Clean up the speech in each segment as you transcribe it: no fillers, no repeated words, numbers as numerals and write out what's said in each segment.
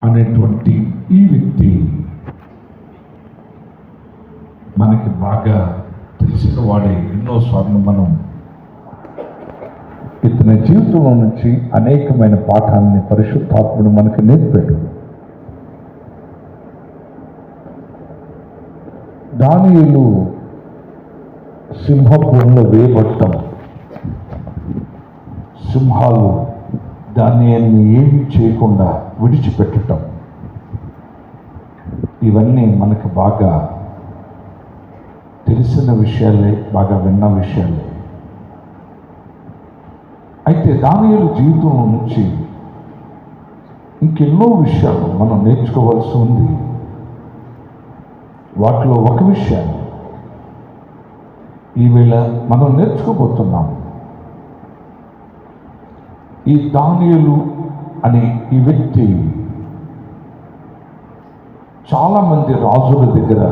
అనేటువంటి ఈ వ్యక్తి మనకి బాగా తెలిసిన వాడే. ఎన్నోసార్లు మనం ఇతని జీవితంలో నుంచి అనేకమైన పాఠాలని పరిశుద్ధాత్ముడు మనకు నేర్పాడు. దానియేలు సింహపురంలో వేయబడటం, సింహాలు దానియేలుని ఏమీ చేయకుండా విడిచిపెట్టడం, ఇవన్నీ మనకు బాగా తెలిసిన విషయాలే, బాగా విన్న విషయాలే. అయితే దానియేలు జీవితంలో నుంచి ఇంకెన్నో విషయాలు మనం నేర్చుకోవాల్సి ఉంది. వాటిలో ఒక విషయాన్ని ఈవేళ మనం నేర్చుకోబోతున్నాం. ఈ దానియేలు అనే ఈ వ్యక్తి చాలామంది రాజుల దగ్గర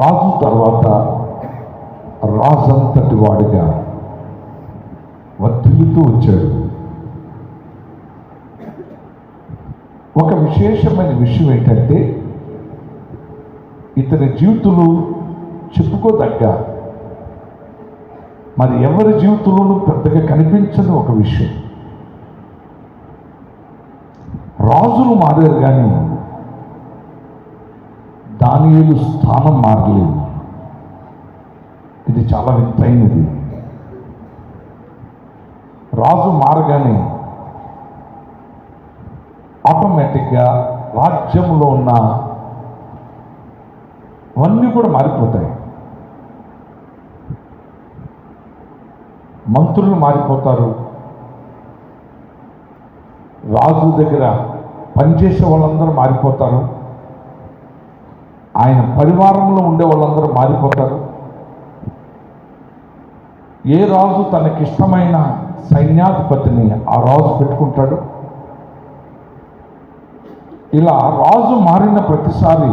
రాజు తర్వాత రాజంతటి వాడిగా వర్ధిల్లుతూ వచ్చాడు. ఒక విశేషమైన విషయం ఏంటంటే, ఇతని జీవితంలో చెప్పుకోదగ్గ మరి ఎవరి జీవితంలోనూ పెద్దగా కనిపించని ఒక విషయం. రాజులు మారారు కానీ దానియేలు స్థానం మారలేదు. ఇది చాలా వింతైనది. రాజు మారగానే ఆటోమేటిక్గా రాజ్యంలో ఉన్న అవన్నీ కూడా మారిపోతాయి. మంత్రులు మారిపోతారు, రాజు దగ్గర పనిచేసే వాళ్ళందరూ మారిపోతారు, ఆయన పరివారంలో ఉండే వాళ్ళందరూ మారిపోతారు. ఏ రాజు తనకిష్టమైన సైన్యాధిపతిని ఆ రాజు పెట్టుకుంటాడు. ఇలా రాజు మారిన ప్రతిసారి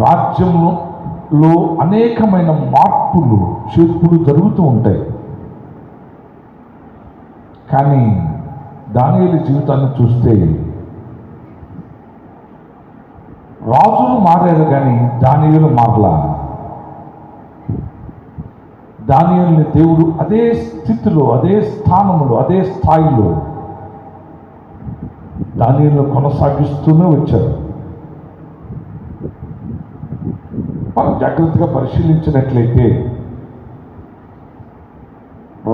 రాజ్యంలో అనేకమైన మార్పులు చేర్పులు జరుగుతూ ఉంటాయి. కానీ దానియేలు జీవితాన్ని చూస్తే రాజులు మారారు కానీ దానియేలు మారలా. దానియేలుని దేవుడు అదే స్థితిలో, అదే స్థానంలో, అదే స్థాయిలో దానియేలును కొనసాగిస్తూనే వచ్చారు. మనం జాగ్రత్తగా పరిశీలించినట్లయితే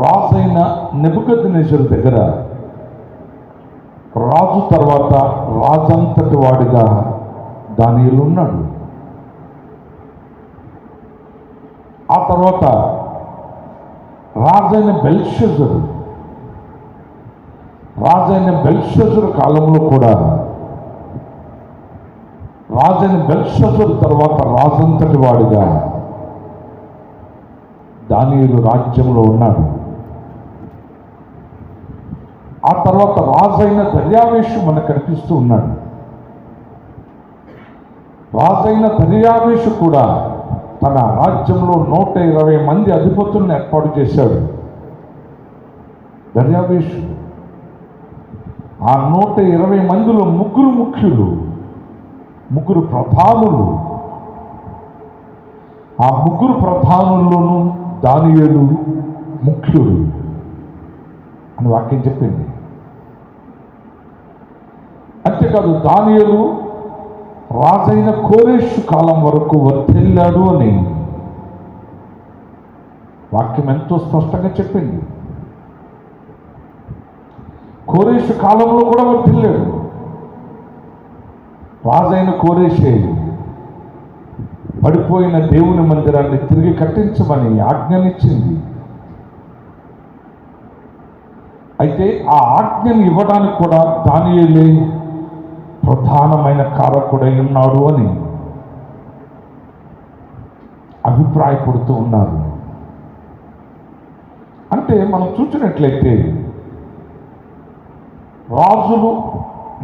రాజైన నెబుకద్నెజరు దగ్గర రాజు తర్వాత రాజంతటి వాడిగా దానియేలు ఉన్నాడు. ఆ తర్వాత రాజైన బెల్షజరు కాలంలో కూడా రాజైన బెల్షజరు తర్వాత రాజంతటి వాడిగా దానియేలు రాజ్యంలో ఉన్నాడు. ఆ తర్వాత రాజైన దర్యావేషు మనకు కనిపిస్తూ ఉన్నాడు. రాజైన దర్యావేషు కూడా తన రాజ్యంలో 120 మంది అధిపతులను ఏర్పాటు చేశాడు. దర్యావేషు ఆ 120 మందిలో ముగ్గురు ముఖ్యులు, ముగ్గురు ప్రధానులు. ఆ ముగ్గురు ప్రధానుల్లోనూ దానియేలు ముఖ్యుడు అని వాక్యం చెప్పింది. అంతేకాదు దానియేలు రాజైన కోరేషు కాలం వరకు వర్ధిల్లాడు అని వాక్యం ఎంతో స్పష్టంగా చెప్పింది. కోరేషు కాలంలో కూడా వర్ధిల్లాడు. రాజైన కోరేషే పడిపోయిన దేవుని మందిరాన్ని తిరిగి కట్టించమని ఆజ్ఞనిచ్చింది. అయితే ఆ ఆజ్ఞను ఇవ్వడానికి కూడా దానియేలే ప్రధానమైన కారకుడై ఉన్నాడు అని అభిప్రాయపడుతూ ఉన్నారు. అంటే మనం చూసినట్లయితే రాజులు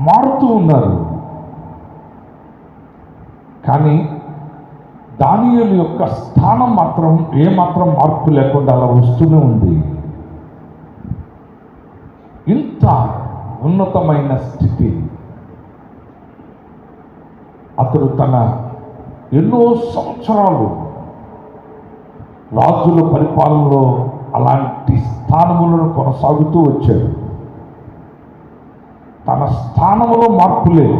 మారుతూ ఉన్నారు, కానీ దానియేలు యొక్క స్థానం మాత్రం ఏమాత్రం మార్పు లేకుండా అలా వస్తూనే ఉంది. ఇంత ఉన్నతమైన స్థితి. అతడు తన ఎన్నో సంవత్సరాలు రాజుల పరిపాలనలో అలాంటి స్థానములను కొనసాగుతూ వచ్చాడు. తన స్థానములో మార్పు లేదు.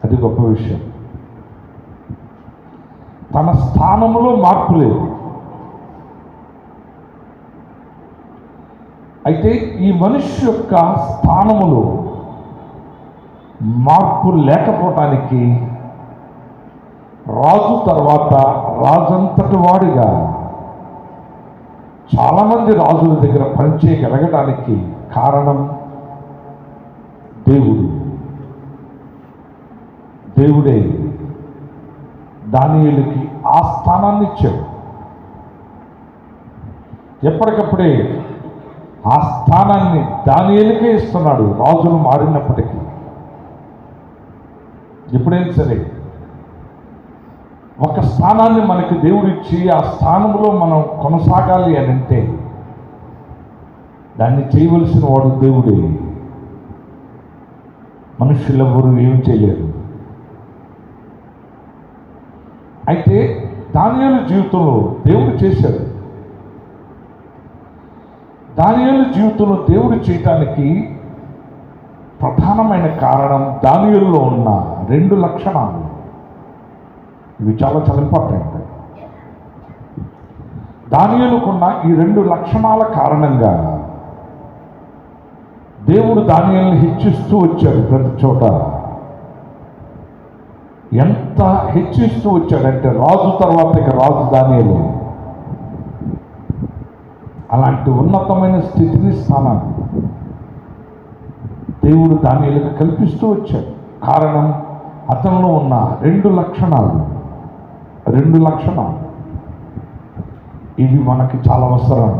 అది గొప్ప విషయం. తన స్థానములో మార్పు లేదు. అయితే ఈ మనిషి యొక్క స్థానములో మార్పు లేకపోవటానికి రాజు తర్వాత రాజంతటి వాడిగా చాలామంది రాజుల దగ్గర పనిచేయగలగడానికి కారణం దేవుడే దానియేలుకి ఆ స్థానాన్ని ఇచ్చాడు. ఎప్పటికప్పుడే ఆ స్థానాన్ని దానియేలుకే ఇస్తున్నాడు, రాజులు మారినప్పటికీ. ఎప్పుడైనా సరే ఒక స్థానాన్ని మనకి దేవుడిచ్చి ఆ స్థానంలో మనం కొనసాగాలి అని అంటే దాన్ని చేయవలసిన వాడు దేవుడే. మనుషులెవరూ ఏం చేయలేరు. అయితే దానియేలు జీవితంలో దేవుడు చేశాడు. దానియేలు జీవితంలో దేవుడు చేయటానికి ప్రధానమైన కారణం దానియేలులో ఉన్న 2 లక్షణాలు. ఇవి చాలా చాలా ఇంపార్టెంట్. దానియేలుకున్న ఈ 2 లక్షణాల కారణంగా దేవుడు దానియేలుని హెచ్చిస్తూ వచ్చాడు. ప్రతి చోట ఎంత హెచ్చిస్తూ వచ్చాడంటే రాజు తర్వాత ఇక రాజు దానియేలు. అలాంటి ఉన్నతమైన స్థితిని, స్థానాన్ని దేవుడు దానియేలుకి కల్పిస్తూ వచ్చాడు. కారణం అతనిలో ఉన్న 2 లక్షణాలు. ఇవి మనకి చాలా అవసరం.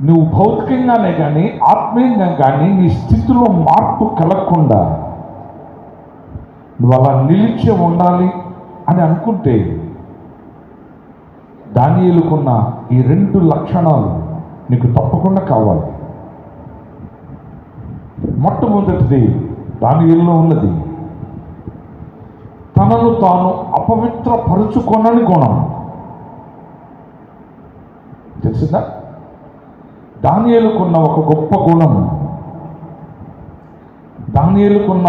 నువ్వు భౌతికంగానే కానీ ఆత్మీయంగా కానీ నీ స్థితిలో మార్పు కలగకుండా నువ్వు అలా నిలిచి ఉండాలి అని అనుకుంటే దానియేలుకున్న ఈ 2 లక్షణాలు నీకు తప్పకుండా కావాలి. మొట్టమొదటిది దానియేలులో ఉన్నది తనను తాను అపవిత్రపరుచుకొనని గుణం. తెలిసిందా? దానియేలుకున్న ఒక గొప్ప గుణం, దానియేలుకున్న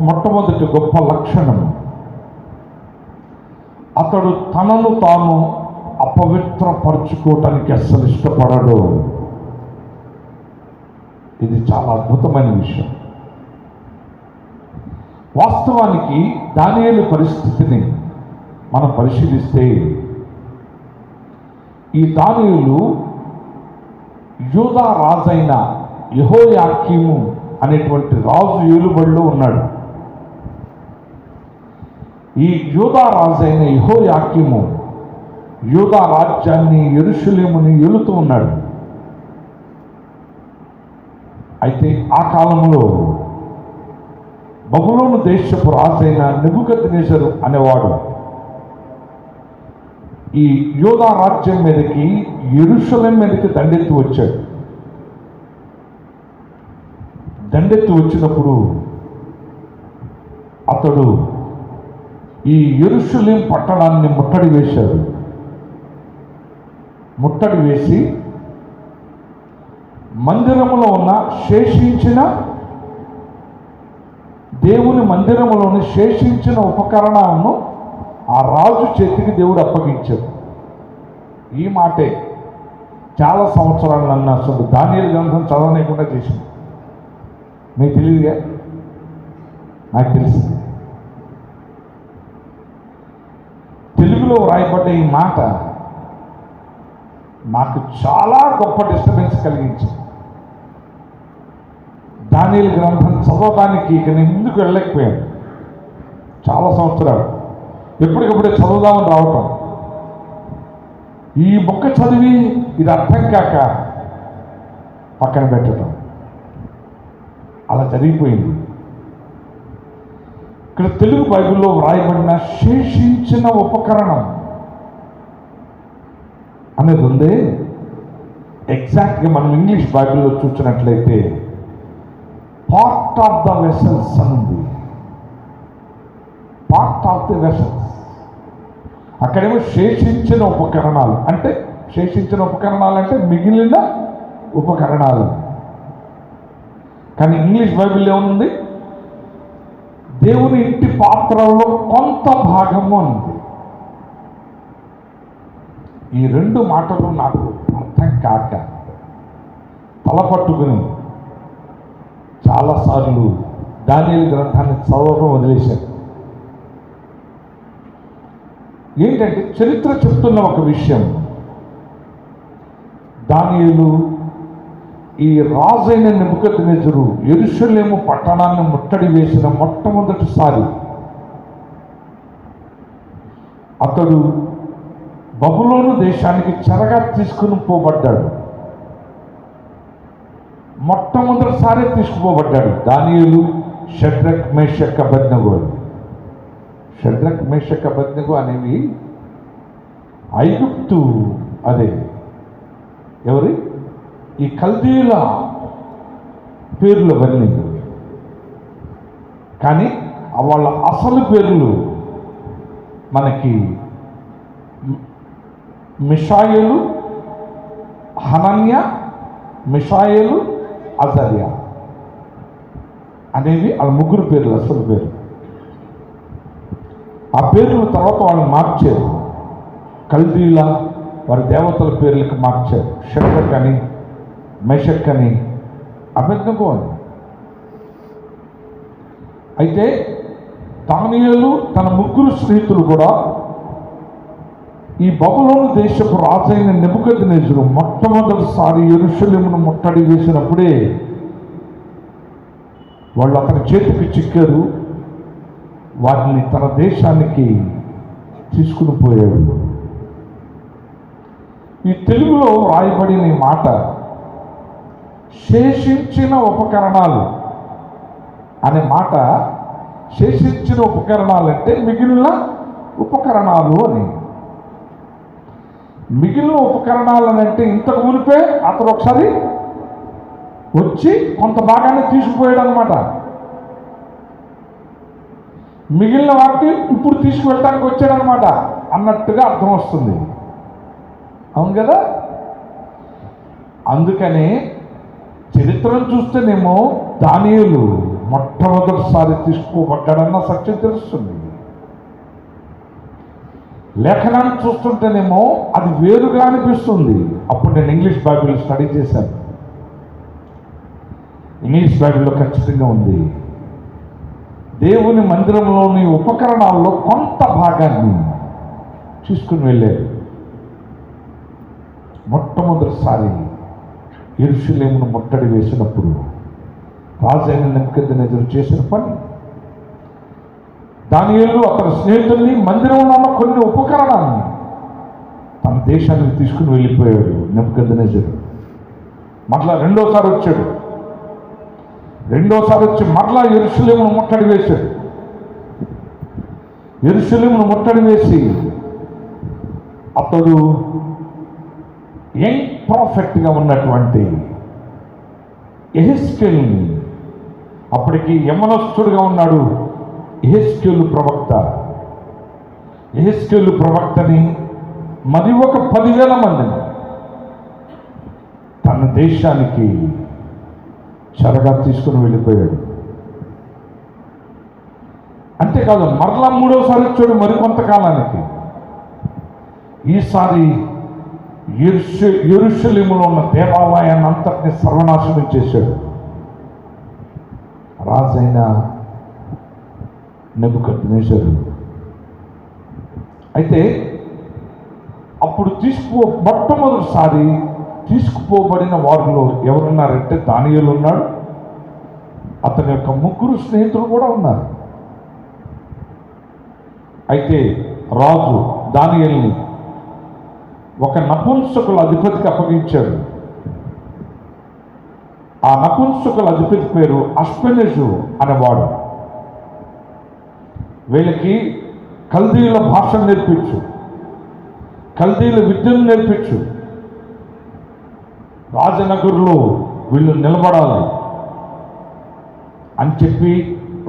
మొట్టమొదటి గొప్ప లక్షణం, అతడు తనను తాను అపవిత్రపరుచుకోవటానికి అస్సలు ఇష్టపడడు. ఇది చాలా అద్భుతమైన విషయం. వాస్తవానికి దానియేలు పరిస్థితిని మనం పరిశీలిస్తే ఈ దానియేలు యూదా రాజైన యెహోయాకీము అనేటువంటి రాజు ఏలుబడిలో ఉన్నాడు. ఈ యూదా రాజైన యెహోయాకీము యూదా రాజ్యాన్ని, యెరూషలేముని ఏలుతూ ఉన్నాడు. అయితే ఆ కాలంలో బబులోను దేశపు రాజైన నెబుకద్నెజరు అనేవాడు ఈ యూదా రాజ్యం మీదకి, యెరూషలేం మీదకి దండెత్తి వచ్చాడు. దండెత్తి వచ్చినప్పుడు అతడు ఈ యెరూషలేం పట్టణాన్ని ముట్టడి వేశాడు. ముట్టడి వేసి మందిరములో ఉన్న శేషించిన, దేవుని మందిరములోని శేషించిన ఉపకరణాలను ఆ రాజు చేతికి దేవుడు అప్పగించాడు. ఈ మాటే చాలా సంవత్సరాలు నన్ను అసలు దానియేలు గ్రంథం చదవలేకుండా చేసింది. మీకు తెలియదుగా, నాకు తెలుసు. తెలుగులో వ్రాయబడ్డ ఈ మాట నాకు చాలా గొప్ప డిస్టర్బెన్స్ కలిగించింది. దానియేలు గ్రంథం చదవడానికి ఇక నేను ముందుకు వెళ్ళలేకపోయాను. చాలా సంవత్సరాలు ఎప్పటికప్పుడే చదువుదామని రావటం, ఈ బుక్క చదివి ఇది అర్థం కాక పక్కన పెట్టడం, అలా జరిగిపోయింది. ఇక్కడ తెలుగు బైబిల్లో వ్రాయబడిన శేషించిన ఉపకరణం అనేది ఉంది. ఎగ్జాక్ట్గా మనం ఇంగ్లీష్ బైబిల్లో చూసినట్లయితే పార్ట్ ఆఫ్ ద వెసల్స్ అని ఉంది. Part of the vessels. అక్కడేమో శేషించిన ఉపకరణాలు అంటే, శేషించిన ఉపకరణాలు అంటే మిగిలిన ఉపకరణాలు. కానీ ఇంగ్లీష్ బైబిల్ ఏముంది? దేవుని ఇంటి పాత్రలో కొంత భాగము ఉంది. ఈ రెండు మాటలు నాకు అర్థం కాక తలపట్టుకుని చాలాసార్లు దానియేలు గ్రంథాన్ని చదవడం వదిలేశాను. ఏంటంటే చరిత్ర చెప్తున్న ఒక విషయం, దానియేలు ఈ రాజైన నెబుకద్నెజరు యెరూషలేము పట్టణాన్ని ముట్టడి వేసిన మొట్టమొదటిసారి అతడు బబులోను దేశానికి చెరగా తీసుకుని పోబడ్డాడు. మొట్టమొదటిసారి తీసుకుపోబడ్డాడు దానియేలు, షడ్రక్, మేషక్, అబేద్నెగో. షడ్రక్, మేషక్, అబేద్నెగో అనేవి ఐగుప్తు, అదే ఎవరి ఈ కల్దీయుల పేర్లు అవన్నీ. కానీ వాళ్ళ అసలు పేర్లు మనకి మిషాయేలు, హనన్య, మిషాయేలు, అజర్యా అనేవి వాళ్ళ ముగ్గురు పేర్లు, అసలు పేరు. ఆ పేర్లు తర్వాత వాళ్ళు మార్చారు, కల్దీయుల వారి దేవతల పేర్లకు మార్చారు. షడ్రక్ అని, మేషక్ అని, అబేద్నెగో అని. అయితే దానియేలు తన ముగ్గురు స్నేహితులు కూడా ఈ బబులోను దేశపు రాజైన నెబుకద్నెజరు మొట్టమొదటిసారి యెరూషలేమును ముట్టడి వేసినప్పుడే వాళ్ళు అతని చేతికి చిక్కారు. వాటిని తన దేశానికి తీసుకుని పోయాడు. ఈ తెలుగులో రాయబడిన ఈ మాట శేషించిన ఉపకరణాలు అనే మాట, శేషించిన ఉపకరణాలు అంటే మిగిలిన ఉపకరణాలు అని. మిగిలిన ఉపకరణాలు అని అంటే ఇంతకు మునిపే అతను ఒకసారి వచ్చి కొంత భాగాన్ని తీసుకుపోయాడు అనమాట. మిగిలిన వాటికి ఇప్పుడు తీసుకువెళ్ళడానికి వచ్చాడనమాట అన్నట్టుగా అర్థం వస్తుంది. అవును కదా? అందుకనే చరిత్రను చూస్తేనేమో దానియేలు మొట్టమొదటిసారి తీసుకుపోబడ్డాడన్న సత్యం తెలుస్తుంది. లేఖనాన్ని చూస్తుంటేనేమో అది వేరుగా అనిపిస్తుంది. అప్పుడు నేను ఇంగ్లీష్ బైబిల్ స్టడీ చేశాను. ఇంగ్లీష్ బైబిల్లో ఖచ్చితంగా ఉంది, దేవుని మందిరంలోని ఉపకరణాల్లో కొంత భాగాన్ని తీసుకుని వెళ్ళారు. మొట్టమొదటిసారి యెరూషలేమును ముట్టడి వేసినప్పుడు రాజైన నెబుకద్నెజరు చేసిన పని, దానియేలు అతని స్నేహితుల్ని మందిరంలో ఉన్న కొన్ని ఉపకరణాన్ని తన దేశానికి తీసుకుని వెళ్ళిపోయాడు నెబుకద్నెజరు. మరలా రెండోసారి వచ్చాడు. రెండోసారి వచ్చి మరలా యెరూషలేమును ముట్టడి వేశాడు. యెరూషలేమును ముట్టడి వేసి అతడు యంగ్ ప్రాఫెట్గా ఉన్నటువంటి యెహెజ్కేలుని, అప్పటికి యమనస్తుడుగా ఉన్నాడు యెహెజ్కేలు ప్రవక్త. యెహెజ్కేలు ప్రవక్తని మరి ఒక 10,000 మందిని తన దేశానికి చెరగా తీసుకుని వెళ్ళిపోయాడు. అంతేకాదు మరలా మూడోసారి వచ్చాడు మరికొంతకాలానికి. ఈసారి యెరూషలేములో ఉన్న దేవాలయాన్ని అంతటిని సర్వనాశనం చేశాడు రాజైన నెబుకద్నెజరు. అయితే అప్పుడు మొట్టమొదటిసారి తీసుకుపోబడిన వారిలో ఎవరున్నారంటే దానియేలు ఉన్నాడు, అతని యొక్క ముగ్గురు స్నేహితులు కూడా ఉన్నారు. అయితే రాజు దానియేలుని ఒక నపుంసకుల అధిపతికి అప్పగించాడు. ఆ నపుంసకుల అధిపతి పేరు అష్పెనెజు అనేవాడు. వీళ్ళకి కల్దీయుల భాషను నేర్పించు, కల్దీయుల విద్యను నేర్పించు, రాజనగర్లో వీళ్ళు నిలబడాలి అని చెప్పి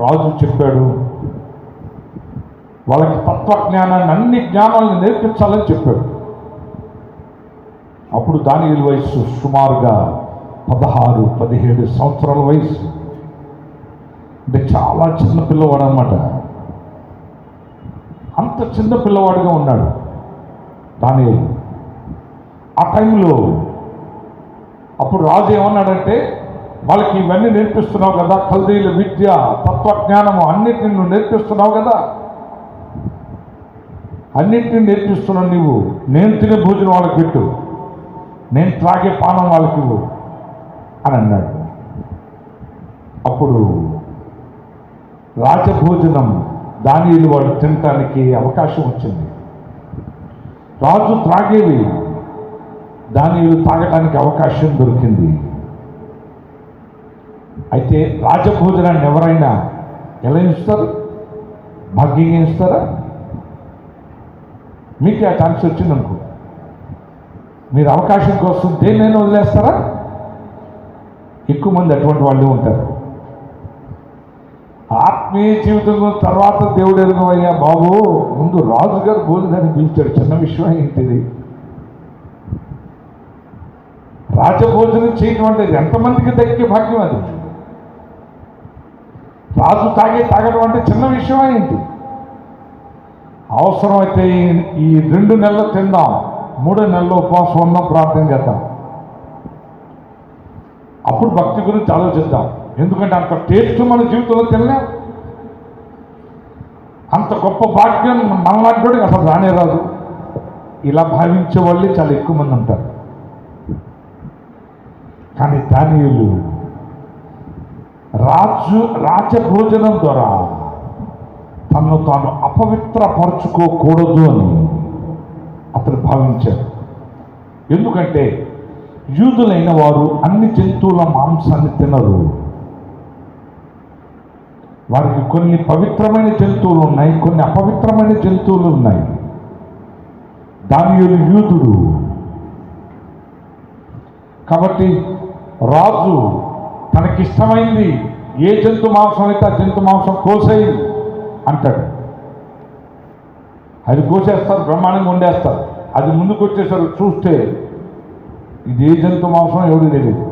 రాజు చెప్పాడు. వాళ్ళకి తత్వజ్ఞానాన్ని, అన్ని జ్ఞానాలను నేర్పించాలని చెప్పాడు. అప్పుడు దానియేలు వయసు సుమారుగా 16-17 సంవత్సరాల వయసు. అంటే చాలా చిన్న పిల్లవాడు అన్నమాట. అంత చిన్న పిల్లవాడిగా ఉన్నాడు దానియేలు. ఆ టైంలో అప్పుడు రాజు ఏమన్నాడంటే, వాళ్ళకి ఇవన్నీ నేర్పిస్తున్నావు కదా, కల్దీయుల విద్య, తత్వజ్ఞానము అన్నిటిని నువ్వు నేర్పిస్తున్నావు కదా, అన్నింటినీ నేర్పిస్తున్నావు నీవు. నేను తినే భోజనం వాళ్ళకి పెట్టు, నేను త్రాగే పానం వాళ్ళకి ఇవ్వు అని అన్నాడు. అప్పుడు రాజభోజనం దానియేలు వాడు తినటానికి అవకాశం వచ్చింది. రాజు త్రాగేవి దానియేలు తాగటానికి అవకాశం దొరికింది. అయితే రాజభోజనాన్ని ఎవరైనా ఎలా ఇస్తారు? భాగ్యంగా ఇస్తారా? మీకు ఆ ఛాన్స్ వచ్చిందనుకో, మీరు అవకాశం కోసం దేన్నైనా వదిలేస్తారా? ఎక్కువ మంది అటువంటి వాళ్ళు ఉంటారు. ఆత్మీయ జీవితం తర్వాత దేవుడు ఎరుగవయ్యా బాబు, ముందు రాజుగారు భోజనాన్ని పిలిచాడు. చిన్న విషయం ఏంటిది? రాజభోజనం చేయటం అంటే ఎంతమందికి దక్కే భాగ్యం అది. రాజు తాగడం అంటే చిన్న విషయం ఏంటి? అవసరమైతే ఈ 2 నెలలు తిందాం, 3వ నెలలో ఉపవాసం ఉందాం, ప్రార్థన చేద్దాం. అప్పుడు భక్తి గురించి ఆలోచిద్దాం. ఎందుకంటే అంత టేస్ట్ మన జీవితంలో తినలేం. అంత గొప్ప భాగ్యం మనలాంటి కూడా అసలు రానే రాదు. ఇలా భావించే వాళ్ళే చాలా ఎక్కువ మంది ఉంటారు. కానీ దానియేలు రాజభోజనం ద్వారా తనను తాను అపవిత్రపరచుకోకూడదు అని అతను భావించాడు. ఎందుకంటే యూదులైన వారు అన్ని జంతువుల మాంసాన్ని తినరు. వారికి కొన్ని పవిత్రమైన జంతువులు ఉన్నాయి, కొన్ని అపవిత్రమైన జంతువులు ఉన్నాయి. దానియేలు యూదుడు కాబట్టి రాజు తనకిష్టమైంది ఏ జంతు మాంసం అయితే ఆ జంతు మాంసం కోసేయి అంటాడు. అది కోసేస్తారు, బ్రహ్మాండంగా వండేస్తారు. అది ముందుకు వచ్చేసరి చూస్తే ఇది ఏ జంతు మాంసం ఎవరికి తెలియదు.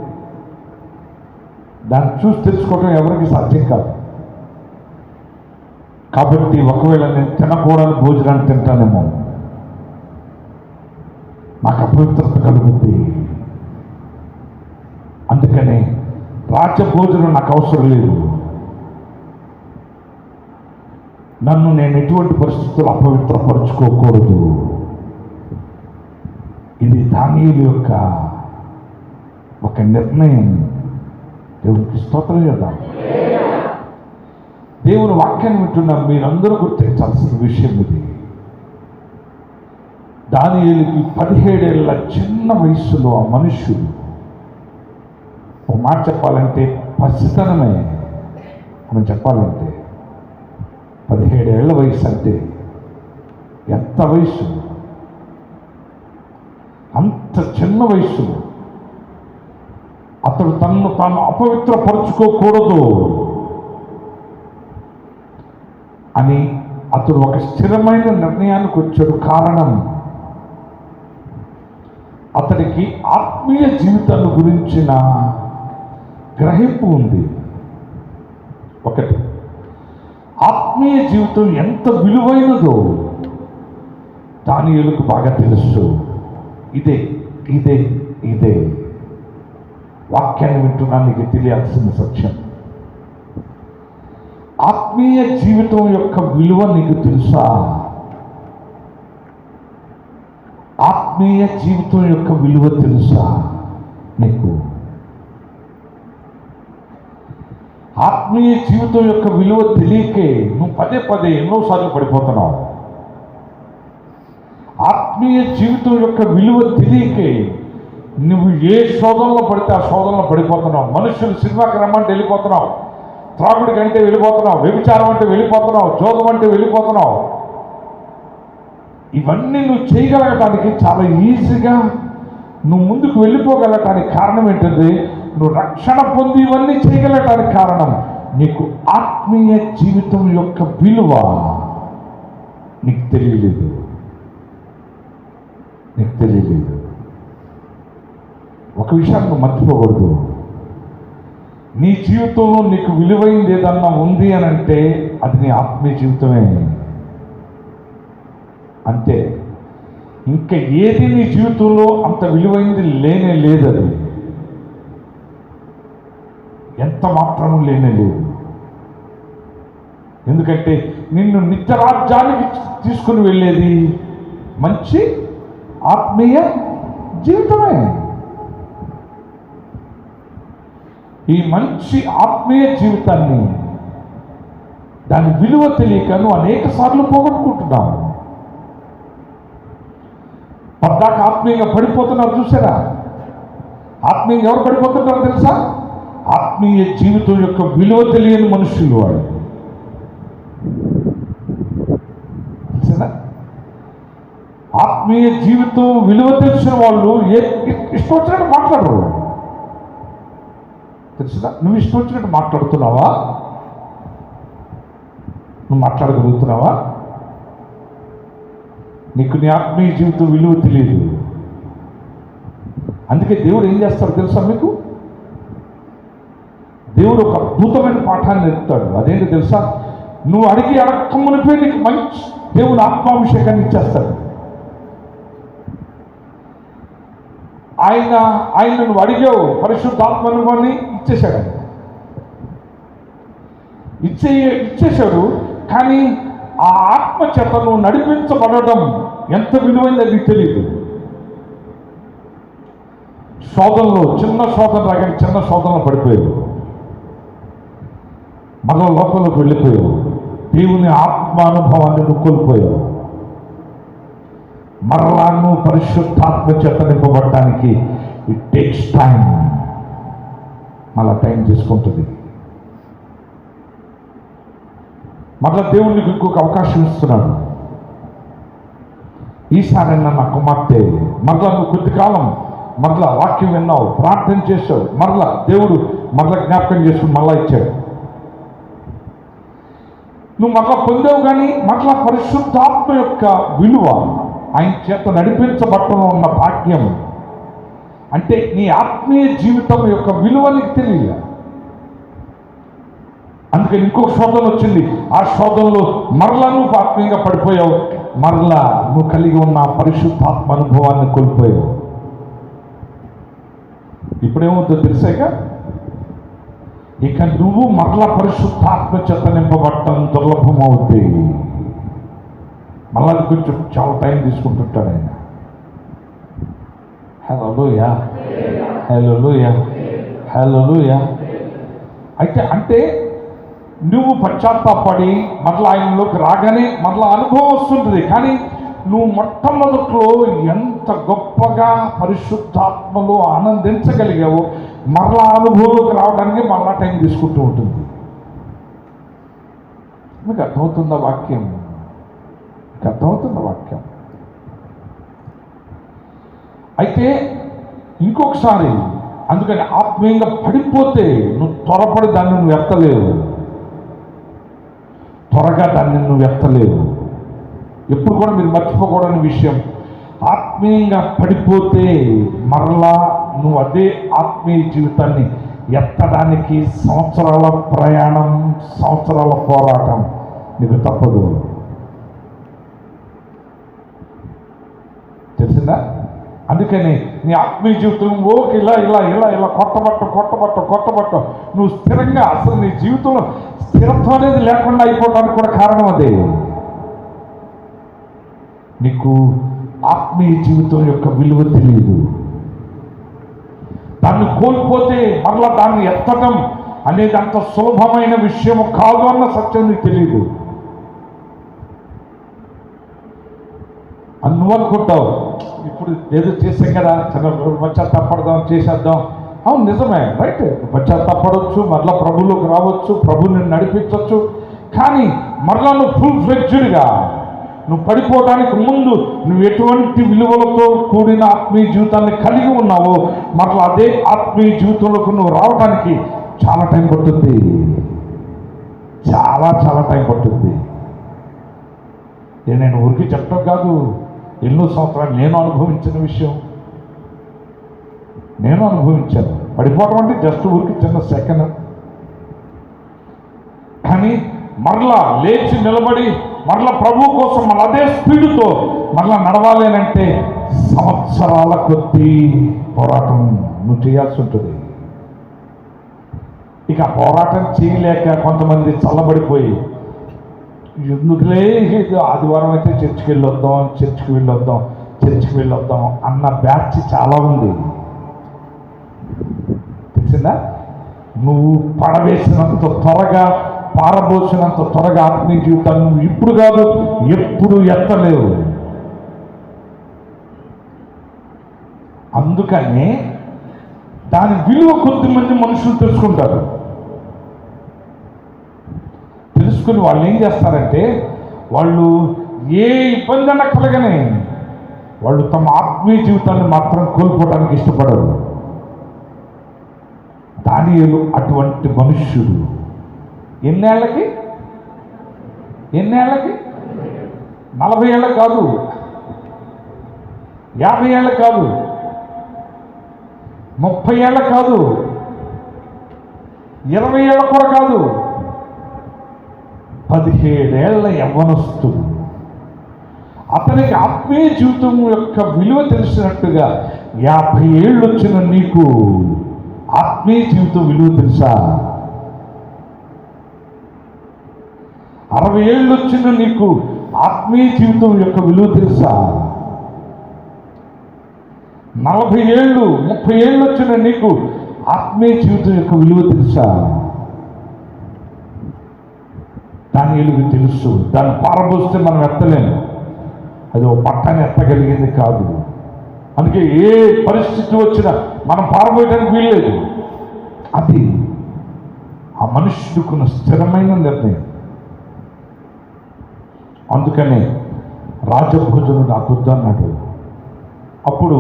దాన్ని చూసి తెలుసుకోవటం ఎవరికి సాధ్యం కాదు. కాబట్టి ఒకవేళ నేను తినకూడని భోజనాన్ని తింటానేమో, నాకు అపవిత్రత కలుగుద్ది. అందుకనే రాజభోజనం నాకు అవసరం లేదు. నన్ను నేను ఎటువంటి పరిస్థితుల్లో అపవిత్రపరచుకోకూడదు. ఇది దానియేలు యొక్క ఒక నిర్ణయం. దేవుడికి స్తోత్రం చేద్దాం. దేవుని వాక్యాన్ని వింటున్న మీరందరూ గుర్తించాల్సిన విషయం ఇది. దానియేలుకి 17 ఏళ్ల చిన్న వయసులో ఆ మనుష్యుడు, ఒక మాట చెప్పాలంటే పసితనమే. మనం చెప్పాలంటే 17 ఏళ్ల వయసు అంటే ఎంత వయసు? అంత చిన్న వయసులో అతడు తనను తాను అపవిత్రపరుచుకోకూడదు అని అతడు ఒక స్థిరమైన నిర్ణయానికి వచ్చాడు. కారణం, అతడికి ఆత్మీయ జీవితాన్ని గురించిన గ్రహింపు ఉంది. ఒకటి, ఆత్మీయ జీవితం ఎంత విలువైనదో దానియేలుకు బాగా తెలుసు. ఇదే ఇదే ఇదే వాక్యాన్ని వింటున్నా నీకు తెలియాల్సిన సత్యం. ఆత్మీయ జీవితం యొక్క విలువ నీకు తెలుసా? ఆత్మీయ జీవితం యొక్క విలువ తెలుసా నీకు? ఆత్మీయ జీవితం యొక్క విలువ తెలియకే నువ్వు పదే ఎన్నోసార్లు పడిపోతున్నావు. ఆత్మీయ జీవితం యొక్క విలువ తెలియకే నువ్వు ఏ శోధనలో పడితే ఆ శోధనలో పడిపోతున్నావు. మనుషులు సినిమాకి రమ్మంటే వెళ్ళిపోతున్నావు, త్రాగుడికి అంటే వెళ్ళిపోతున్నావు, వ్యభిచారం అంటే వెళ్ళిపోతున్నావు, జోదం అంటే వెళ్ళిపోతున్నావు. ఇవన్నీ నువ్వు చేయగలగటానికి చాలా ఈజీగా నువ్వు ముందుకు వెళ్ళిపోగలటానికి కారణం ఏంటంటే నువ్వు రక్షణ పొంది ఇవన్నీ చేయగలటానికి కారణం నీకు ఆత్మీయ జీవితం యొక్క విలువ నీకు తెలియలేదు. ఒక విషయాన్ని నువ్వు మర్చిపోకూడదు. నీ జీవితంలో నీకు విలువైంది ఏదన్నా ఉంది అని అంటే అది నీ ఆత్మీయ జీవితమే. అంతే, ఇంకా ఏది నీ జీవితంలో అంత విలువైంది లేనే లేదు. అది ఎంత మాత్రము లేనే లేదు. ఎందుకంటే నిన్ను నిత్యరాజ్యానికి తీసుకుని వెళ్ళేది మంచి ఆత్మీయ జీవితమే. ఈ మంచి ఆత్మీయ జీవితాన్ని దాని విలువ తెలియక నువ్వు అనేక సార్లు పోగొట్టుకుంటున్నావు. పద్దాక ఆత్మీయంగా పడిపోతున్నారు చూసారా? ఆత్మీయంగా ఎవరు పడిపోతున్నారో తెలుసా? ఆత్మీయ జీవితం యొక్క విలువ తెలియని మనుషులు వాడు. తెలుసా? ఆత్మీయ జీవితం విలువ తెలిసిన వాళ్ళు ఇష్టం వచ్చినట్టు మాట్లాడరు. తెలుసుదా? నువ్వు ఇష్టం వచ్చినట్టు మాట్లాడుతున్నావా? నువ్వు మాట్లాడగలుగుతున్నావా? నీకు నీ ఆత్మీయ జీవితం విలువ తెలియదు. అందుకే దేవుడు ఏం చేస్తాడు తెలుసా మీకు? దేవుడు ఒక అద్భుతమైన పాఠాన్ని నేర్పుతాడు. అదేంటి తెలుసా? నువ్వు అడక్కమునిపై నీకు మంచి దేవుని ఆత్మాభిషేకాన్ని ఇచ్చేస్తాడు. ఆయన నువ్వు అడిగావు, పరిశుద్ధాత్మ అనుభవాన్ని ఇచ్చేశాడు. ఇచ్చేశాడు. కానీ ఆ ఆత్మ చేత నువ్వు నడిపించబడడం ఎంత విలువైంది అది తెలియదు. శోధనలో చిన్న శోధన రాగానే చిన్న శోధనలో పడిపోయావు, మరల లోకంలోకి వెళ్ళిపోయావు. దేవుని ఆత్మానుభవాన్ని నువ్వు కోల్పోయావు. మరలా నువ్వు పరిశుద్ధాత్మ చేత నింపబడటానికి ఇట్ టేక్స్ టైం. మళ్ళా టైం తీసుకుంటుంది. మరలా దేవుడు నీకు ఇంకొక అవకాశం ఇస్తున్నాడు. ఈసారైనా నా కుమార్తె, మరలా నువ్వు కొద్ది కాలం మరలా వాక్యం విన్నావు, ప్రార్థన చేసావు, మరలా దేవుడు మరలా జ్ఞాపకం చేసుకుని మరలా ఇచ్చాడు. నువ్వు మరలా పొందావు. కానీ మరలా పరిశుద్ధాత్మ యొక్క విలువ, ఆయన చేత నడిపించబట్టంలో ఉన్న భాగ్యం, అంటే నీ ఆత్మీయ జీవితం యొక్క విలువ నీకు తెలియదు. అందుకని ఇంకొక శోధన వచ్చింది. ఆ శోధనలో మరలా నువ్వు ఆత్మీయంగా పడిపోయావు. మరలా నువ్వు కలిగి ఉన్న పరిశుద్ధాత్మ అనుభవాన్ని కోల్పోయావు. ఇప్పుడేమవుతుందో తెలిసాక ఇక నువ్వు మరలా పరిశుద్ధాత్మ చేత నింపబడటం దుర్లభం అవుతుంది. మళ్ళీ కొంచెం చాలా టైం తీసుకుంటుంటాడు ఆయన. హల్లెలూయా, హల్లెలూయా, హల్లెలూయా. అయితే అంటే నువ్వు పశ్చాత్తాపడి మరలా ఆయనలోకి రాగానే మరలా అనుభవం వస్తుంటుంది. కానీ నువ్వు మొట్టమొదట్లో ఎంత గొప్పగా పరిశుద్ధాత్మలో ఆనందించగలిగావో మరలా అనుభవంలోకి రావడానికి మరలా టైం తీసుకుంటూ ఉంటుంది. మీకు అర్థమవుతుందా వాక్యం? మీకు అర్థమవుతుందా వాక్యం? అయితే ఇంకొకసారి అందుకని ఆత్మీయంగా పడిపోతే నువ్వు త్వరపడి దాన్ని నువ్వు ఎత్తలేవు. త్వరగా దాన్ని నువ్వు ఎత్తలేవు. ఎప్పుడు కూడా మీరు మర్చిపోకూడని విషయం, ఆత్మీయంగా పడిపోతే మరలా నువ్వు అదే ఆత్మీయ జీవితాన్ని ఎత్తడానికి సంవత్సరాల ప్రయాణం, సంవత్సరాల పోరాటం నీకు తప్పదు. తెలిసిందా? అందుకని నీ ఆత్మీయ జీవితం ఇలా ఇలా ఇలా ఇలా కొట్టబట్ట నువ్వు స్థిరంగా అసలు నీ జీవితంలో స్థిరత్వం అనేది లేకుండా అయిపోవడానికి కూడా కారణం అదే. నీకు ఆత్మీయ జీవితం యొక్క విలువ తెలియదు. దాన్ని కోల్పోతే మరలా దాన్ని ఎత్తడం అనేది అంత సులభమైన విషయం కాదు అన్న సత్యం నీకు తెలియదు. నువ్వు అనుకుంటావు ఇప్పుడు ఏదో చేసాం కదా, చిన్న పశ్చాత్తాపడదాం, చేసేద్దాం. అవును, నిజమే, రైట్. పశ్చాత్తాపడవచ్చు, మరలా ప్రభువులోకి రావచ్చు, ప్రభువుని నడిపించవచ్చు. కానీ మరలా నువ్వు ఫుల్ ఫ్లెడ్జ్డ్గా నువ్వు పడిపోవడానికి ముందు నువ్వు ఎటువంటి విలువలతో కూడిన ఆత్మీయ జీవితాన్ని కలిగి ఉన్నావో మరలా అదే ఆత్మీయ జీవితంలోకి నువ్వు రావడానికి చాలా టైం పడుతుంది. చాలా చాలా టైం పడుతుంది. నేను ఊరికి చెప్పడం కాదు, ఎన్నో సంవత్సరాలు నేను అనుభవించిన విషయం. నేను అనుభవించాను. పడిపోవడం అంటే జస్ట్ ఊరికి చిన్న సెకండ్. కానీ మరలా లేచి నిలబడి మరలా ప్రభు కోసం మళ్ళీ అదే స్పీడ్తో మరలా నడవాలి అని అంటే సంవత్సరాల కొద్దీ పోరాటం నువ్వు చేయాల్సి ఉంటుంది. ఇక పోరాటం చేయలేక కొంతమంది చల్లబడిపోయి ఎందుకులే ఆదివారం అయితే చర్చికి వెళ్ళొద్దాం అన్న బ్యాచ్ చాలా ఉంది. తెలిసిందా? నువ్వు పడవేసినంత త్వరగా, పారబోసినంత త్వరగా ఆత్మీయ జీవితాన్ని నువ్వు ఇప్పుడు కాదు ఎప్పుడు ఎత్తలేవు. అందుకని దాని విలువ కొద్దిమంది మనుషులు తెలుసుకుంటారు. తెలుసుకుని వాళ్ళు ఏం చేస్తారంటే వాళ్ళు ఏ ఇబ్బంది అన్నా కలగనే వాళ్ళు తమ ఆత్మీయ జీవితాన్ని మాత్రం కోల్పోవడానికి ఇష్టపడరు. దానియేలు అటువంటి మనుష్యుడు. ఎన్నేళ్ళకి 40 ఏళ్ళ కాదు, 50 ఏళ్ళ కాదు, 30 ఏళ్ళ కాదు, 20 ఏళ్ళ కూడా కాదు, 17 ఏళ్ళ యవ్వనస్తుడు. అతనికి ఆత్మీయ జీవితం యొక్క విలువ తెలిసినట్టుగా 50 ఏళ్ళు వచ్చిన నీకు ఆత్మీయ జీవితం విలువ తెలుసా? 60 ఏళ్ళు వచ్చిన నీకు ఆత్మీయ జీవితం యొక్క విలువ తెలుసా? 40 ఏళ్ళు 30 ఏళ్ళు వచ్చిన నీకు ఆత్మీయ జీవితం యొక్క విలువ తెలుసా? దానియేలుకి తెలుసు. దాన్ని పారబోస్తే మనం ఎత్తలేము. అది ఓ పట్టాన్ని ఎత్తగలిగింది కాదు. అందుకే ఏ పరిస్థితి వచ్చినా మనం పారబోయడానికి వీల్లేదు. అది ఆ మనుష్యుడుకున్న స్థిరమైన నిర్ణయం. అందుకనే రాజభోజనుడు నాకు వద్దన్నాడు. అప్పుడు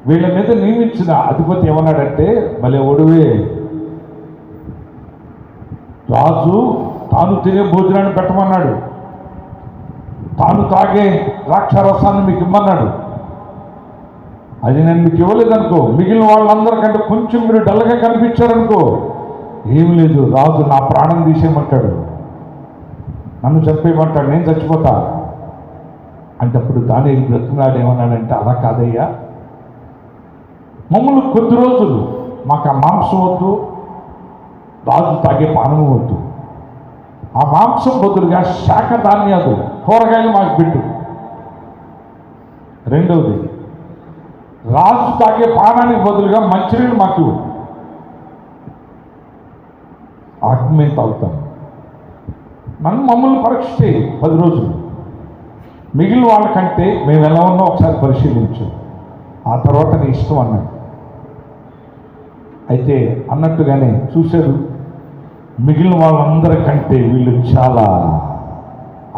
వీళ్ళ మీద నియమించిన అధిపతి ఏమన్నాడంటే, భలే ఒడివే, రాజు తాను తినే భోజనాన్ని పెట్టమన్నాడు, తాను తాగే ద్రాక్షారసాన్ని మీకు ఇమ్మన్నాడు. అది నేను మీకు ఇవ్వలేదనుకో, మిగిలిన వాళ్ళందరికంటే కొంచెం మీరు డల్గా కనిపించారనుకో, ఏమి లేదు, రాజు నా ప్రాణం తీసేయమంటాడు, నన్ను చంపేయమంటాడు, నేను చచ్చిపోతా అంటే అప్పుడు దానియేలు బ్రతిమలాడు ఏమన్నాడంటే, అలా కాదయ్యా, మమ్మల్ని కొద్ది రోజులు మాకు ఆ మాంసం వద్దు, రాజు తాగే పానము వద్దు, ఆ మాంసం బదులుగా శాఖ ధాన్యాలు కూరగాయలు మాకు పెట్టు. రెండవది, రాజు తాగే పానానికి బదులుగా మంచినీళ్ళు మాకు, ఆత్మ మేము తాగుతాం. మమ్మల్ని పరీక్ష చేయి 10 రోజులు, మిగిలిన వాళ్ళకంటే మేము ఎలా ఉన్నా ఒకసారి పరిశీలించు, ఆ తర్వాత నీ ఇష్టం అన్నాడు. అయితే అన్నట్టుగానే చూశాడు, మిగిలిన వాళ్ళందరికంటే వీళ్ళు చాలా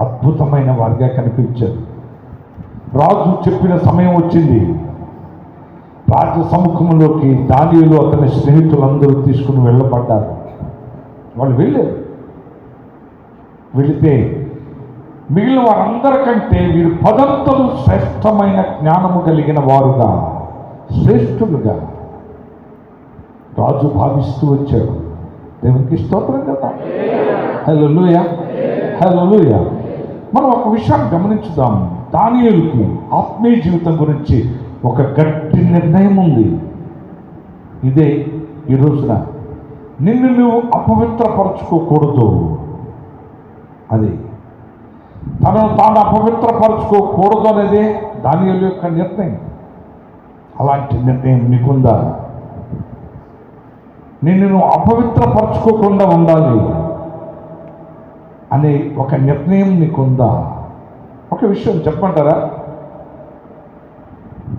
అద్భుతమైన వారిగా కనిపించారు. రాజు చెప్పిన సమయం వచ్చింది. రాజ సముఖంలోకి దానియేలు అతని స్నేహితులందరూ తీసుకుని వెళ్ళబడ్డారు. వాళ్ళు వెళితే మిగిలిన వారందరికంటే వీరు 10 శ్రేష్టమైన జ్ఞానము కలిగిన వారుగా, శ్రేష్ఠులుగా రాజు భావిస్తూ వచ్చాడు. దేవునికి స్తోత్రం కదా. హల్లెలూయా, హల్లెలూయా. మనం ఒక విషయాన్ని గమనించుదాం. దానియేలుకి ఆత్మీయ జీవితం గురించి ఒక గట్టి నిర్ణయం ఉంది. ఇదే ఈ రోజున నిన్ను నువ్వు అపవిత్రపరచుకోకూడదు. అది తనను తాను అపవిత్రపరచుకోకూడదు అనేదే దానియేలు యొక్క నిర్ణయం. అలాంటి నిర్ణయం నీకుందా? నిన్ను నువ్వు అపవిత్రపరచుకోకుండా ఉండాలి అనే ఒక నిర్ణయం నీకుందా? ఒక విషయం చెప్పంటారా?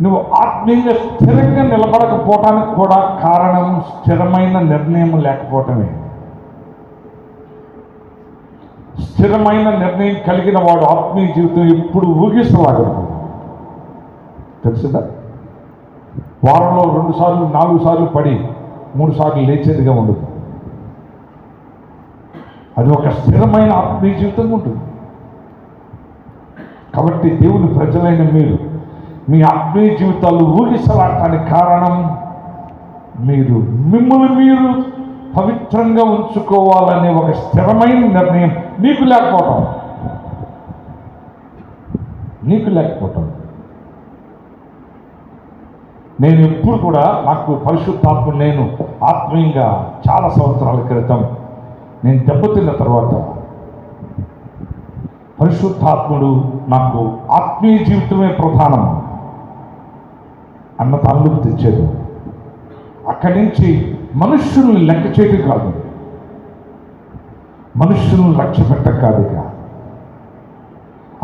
నువ్వు ఆత్మీయంగా స్థిరంగా నిలబడకపోవటానికి కూడా కారణం స్థిరమైన నిర్ణయం లేకపోవటమే. స్థిరమైన నిర్ణయం కలిగిన వాడు ఆత్మీయ జీవితం ఎప్పుడు ఊగిసలాగదు. తెలిసిందా? వారంలో 2 సార్లు 4 సార్లు పడి 3 సార్లు లేచేదిగా ఉండదు. అది ఒక స్థిరమైన ఆత్మీయ జీవితంగా ఉంటుంది. కాబట్టి దేవుని ప్రజలైన మీరు మీ ఆత్మీయ జీవితాలు ఊగిసలాడటానికి కారణం మీరు మిమ్మల్ని మీరు పవిత్రంగా ఉంచుకోవాలనే ఒక స్థిరమైన నిర్ణయం నీకు లేకపోవటం. నేను ఎప్పుడు కూడా నాకు పరిశుద్ధాత్మ నేను ఆత్మీయంగా చాలా సంవత్సరాల క్రితం నేను దెబ్బతిన్న తర్వాత పరిశుద్ధాత్ముడు నాకు ఆత్మీయ జీవితమే ప్రధానం అన్న తాలూకు తెచ్చాడు. అక్కడి నుంచి మనుష్యులను లెక్క చేయటం కాదు, మనుష్యులను లక్ష్య పెట్టక కాదు,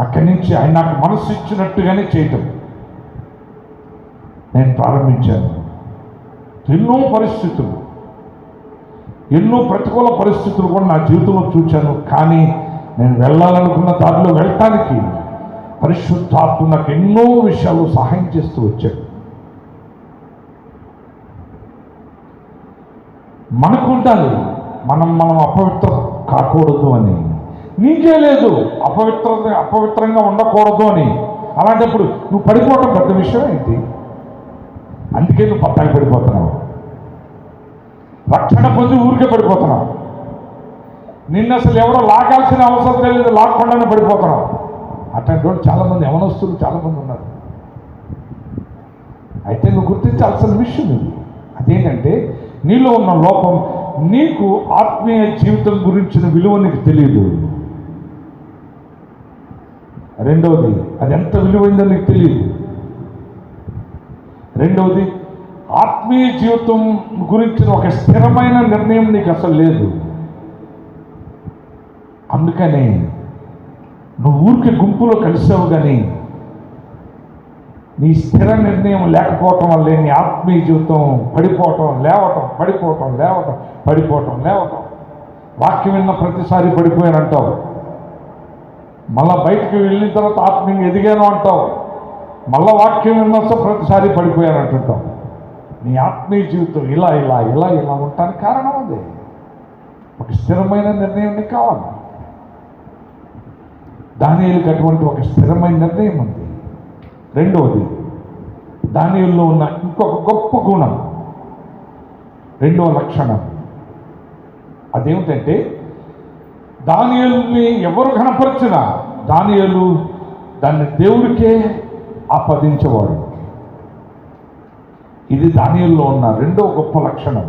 అక్కడి నుంచి ఆయన నాకు మనసు ఇచ్చినట్టుగానే చేయటం నేను ప్రారంభించాను. ఎన్నో ప్రతికూల పరిస్థితులు కూడా నా జీవితంలో చూశాను. కానీ నేను వెళ్ళాలనుకున్న దారిలో వెళ్ళటానికి పరిశుద్ధాత్మ నాకు ఎన్నో విషయాలు సహాయం చేస్తూ వచ్చాడు. మనకు ఉండాలి, మనం అపవిత్రం కాకూడదు అని. నీకే లేదు అపవిత్రంగా ఉండకూడదు అని. అలాంటప్పుడు నువ్వు పడిపోవడం పెద్ద విషయం ఏంటి? అందుకే నువ్వు పట్టాకి పడిపోతున్నావు. రక్షణ పొంది ఊరికే పడిపోతున్నావు. నిన్ను అసలు ఎవరో లాగాల్సిన అవసరం తెలియదు, లాక్కుండానే పడిపోతున్నావు. అట్లాంటి వాళ్ళు చాలామంది యవనస్తులు చాలామంది ఉన్నారు. అయితే నువ్వు గుర్తించాల్సిన విషయం ఇది. అదేంటంటే నీలో ఉన్న లోపం, నీకు ఆత్మీయ జీవితం గురించిన విలువ నీకు తెలియదు. రెండవది, అది ఎంత విలువైందో నీకు తెలియదు. రెండవది, ఆత్మీయ జీవితం గురించిన ఒక స్థిరమైన నిర్ణయం నీకు అసలు లేదు. అందుకని నువ్వు ఊరికి గుంపులో కలిసావు, కానీ నీ స్థిర నిర్ణయం లేకపోవటం వల్లే నీ ఆత్మీయ జీవితం పడిపోవటం లేవటం, పడిపోవటం లేవటం, పడిపోవటం లేవటం. వాక్యం విన్న ప్రతిసారి పడిపోయానంటావు, మళ్ళా బయటికి వెళ్ళిన తర్వాత ఆత్మీయంగా ఎదిగాను అంటావు, మళ్ళా వాక్యం విన్న ప్రతిసారి పడిపోయాను అంటుంటావు. నీ ఆత్మీయ జీవితం ఇలా ఇలా ఇలా ఇలా ఉండటానికి కారణం అదే. ఒక స్థిరమైన నిర్ణయం నీకు కావాలి. దానియేలుకి అటువంటి ఒక స్థిరమైన నిర్ణయం ఉంది. రెండవది, దానియేలులో ఉన్న ఇంకొక గొప్ప గుణం, రెండవ లక్షణం అదేమిటంటే, దానియేలుని ఎవరు కనపరిచినా దానియేలు దాన్ని దేవుడికే ఆపాదించేవాడు. ఇది దానియేలులో ఉన్న రెండవ గొప్ప లక్షణం.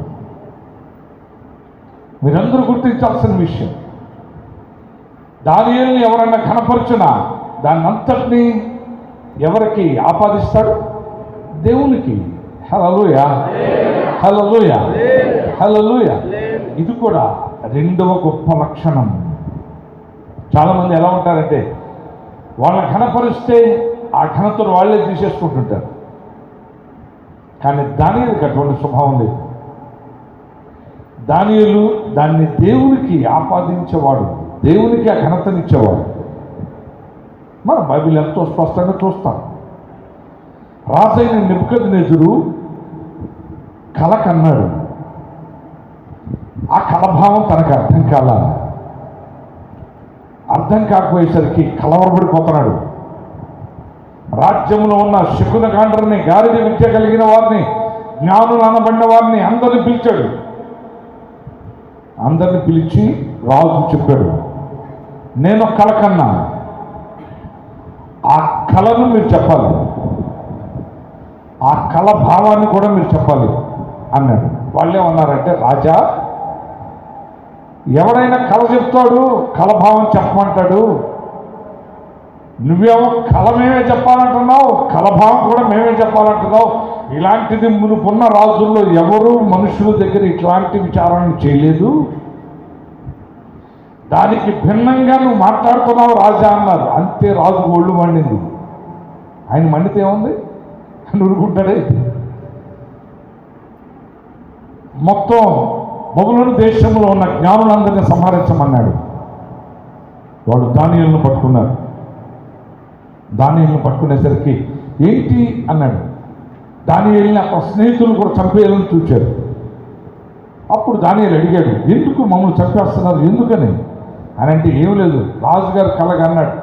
మీరందరూ గుర్తించాల్సిన విషయం. దానియేలుని ఎవరన్నా కనపరిచినా దాన్ని అంతటినీ ఎవరికి ఆపాదిస్తాడు? దేవునికి. హల్లెలూయా, హల్లెలూయా, హల్లెలూయా. ఇది కూడా రెండవ గొప్ప లక్షణం. చాలామంది ఎలా ఉంటారంటే, వాళ్ళని కనపరిస్తే ఆ ఘనతను వాళ్ళే తీసేసుకుంటుంటారు. కానీ దానియేలుకి అటువంటి స్వభావం లేదు. దానియేలు దాన్ని దేవునికి ఆపాదించేవాడు, దేవునికి ఆ ఘనతనిచ్చేవాడు. మన బైబిల్ ఎంతో స్పష్టంగా చూస్తాం. రాజైన నెబుకద్నెజరు కల కన్నాడు. ఆ కలభావం తనకు అర్థం కాకపోయేసరికి కలవరపడిపోతున్నాడు. రాజ్యంలో ఉన్న శకునకాండ్రని, గారిడి విద్య కలిగిన వారిని, జ్ఞానులు అనబడిన వారిని అందరిని పిలిచాడు. అందరిని పిలిచి రాజు చెప్పాడు, నేను కల కన్నా, ఆ కళను మీరు చెప్పాలి, ఆ కళ భావాన్ని కూడా మీరు చెప్పాలి అన్నాడు. వాళ్ళేమన్నారంటే, రాజా, ఎవడైనా కళ చెప్తాడు, కళ భావం చెప్పమంటాడు, నువ్వేమో కళ మేమే చెప్పాలంటున్నావు, కళభావం కూడా మేమే చెప్పాలంటున్నావు. ఇలాంటిది మునుపున్న రాజుల్లో ఎవరు మనుషుల దగ్గర ఇట్లాంటి విచారణ చేయలేదు. దానికి భిన్నంగా నువ్వు మాట్లాడుతున్నావు రాజా అన్నారు. అంతే రాజు ఒళ్ళు మండింది. ఆయన మండితే ఏముంది, నురుకుంటాడే. మొత్తం బబులోను దేశంలో ఉన్న జ్ఞానులందరినీ సంహరించమన్నాడు. వాడు దానియేలును పట్టుకున్నారు. దానియేలును పట్టుకునేసరికి ఏంటి అన్నాడు. దానియేలుని అక్కడ స్నేహితులు కూడా చంపేయాలని చూశారు. అప్పుడు దానియేలు అడిగాడు, ఎందుకు మమ్మల్ని చంపేస్తున్నారు, ఎందుకని అని. అంటే ఏం లేదు, రాజుగారు కలగా అన్నాడు.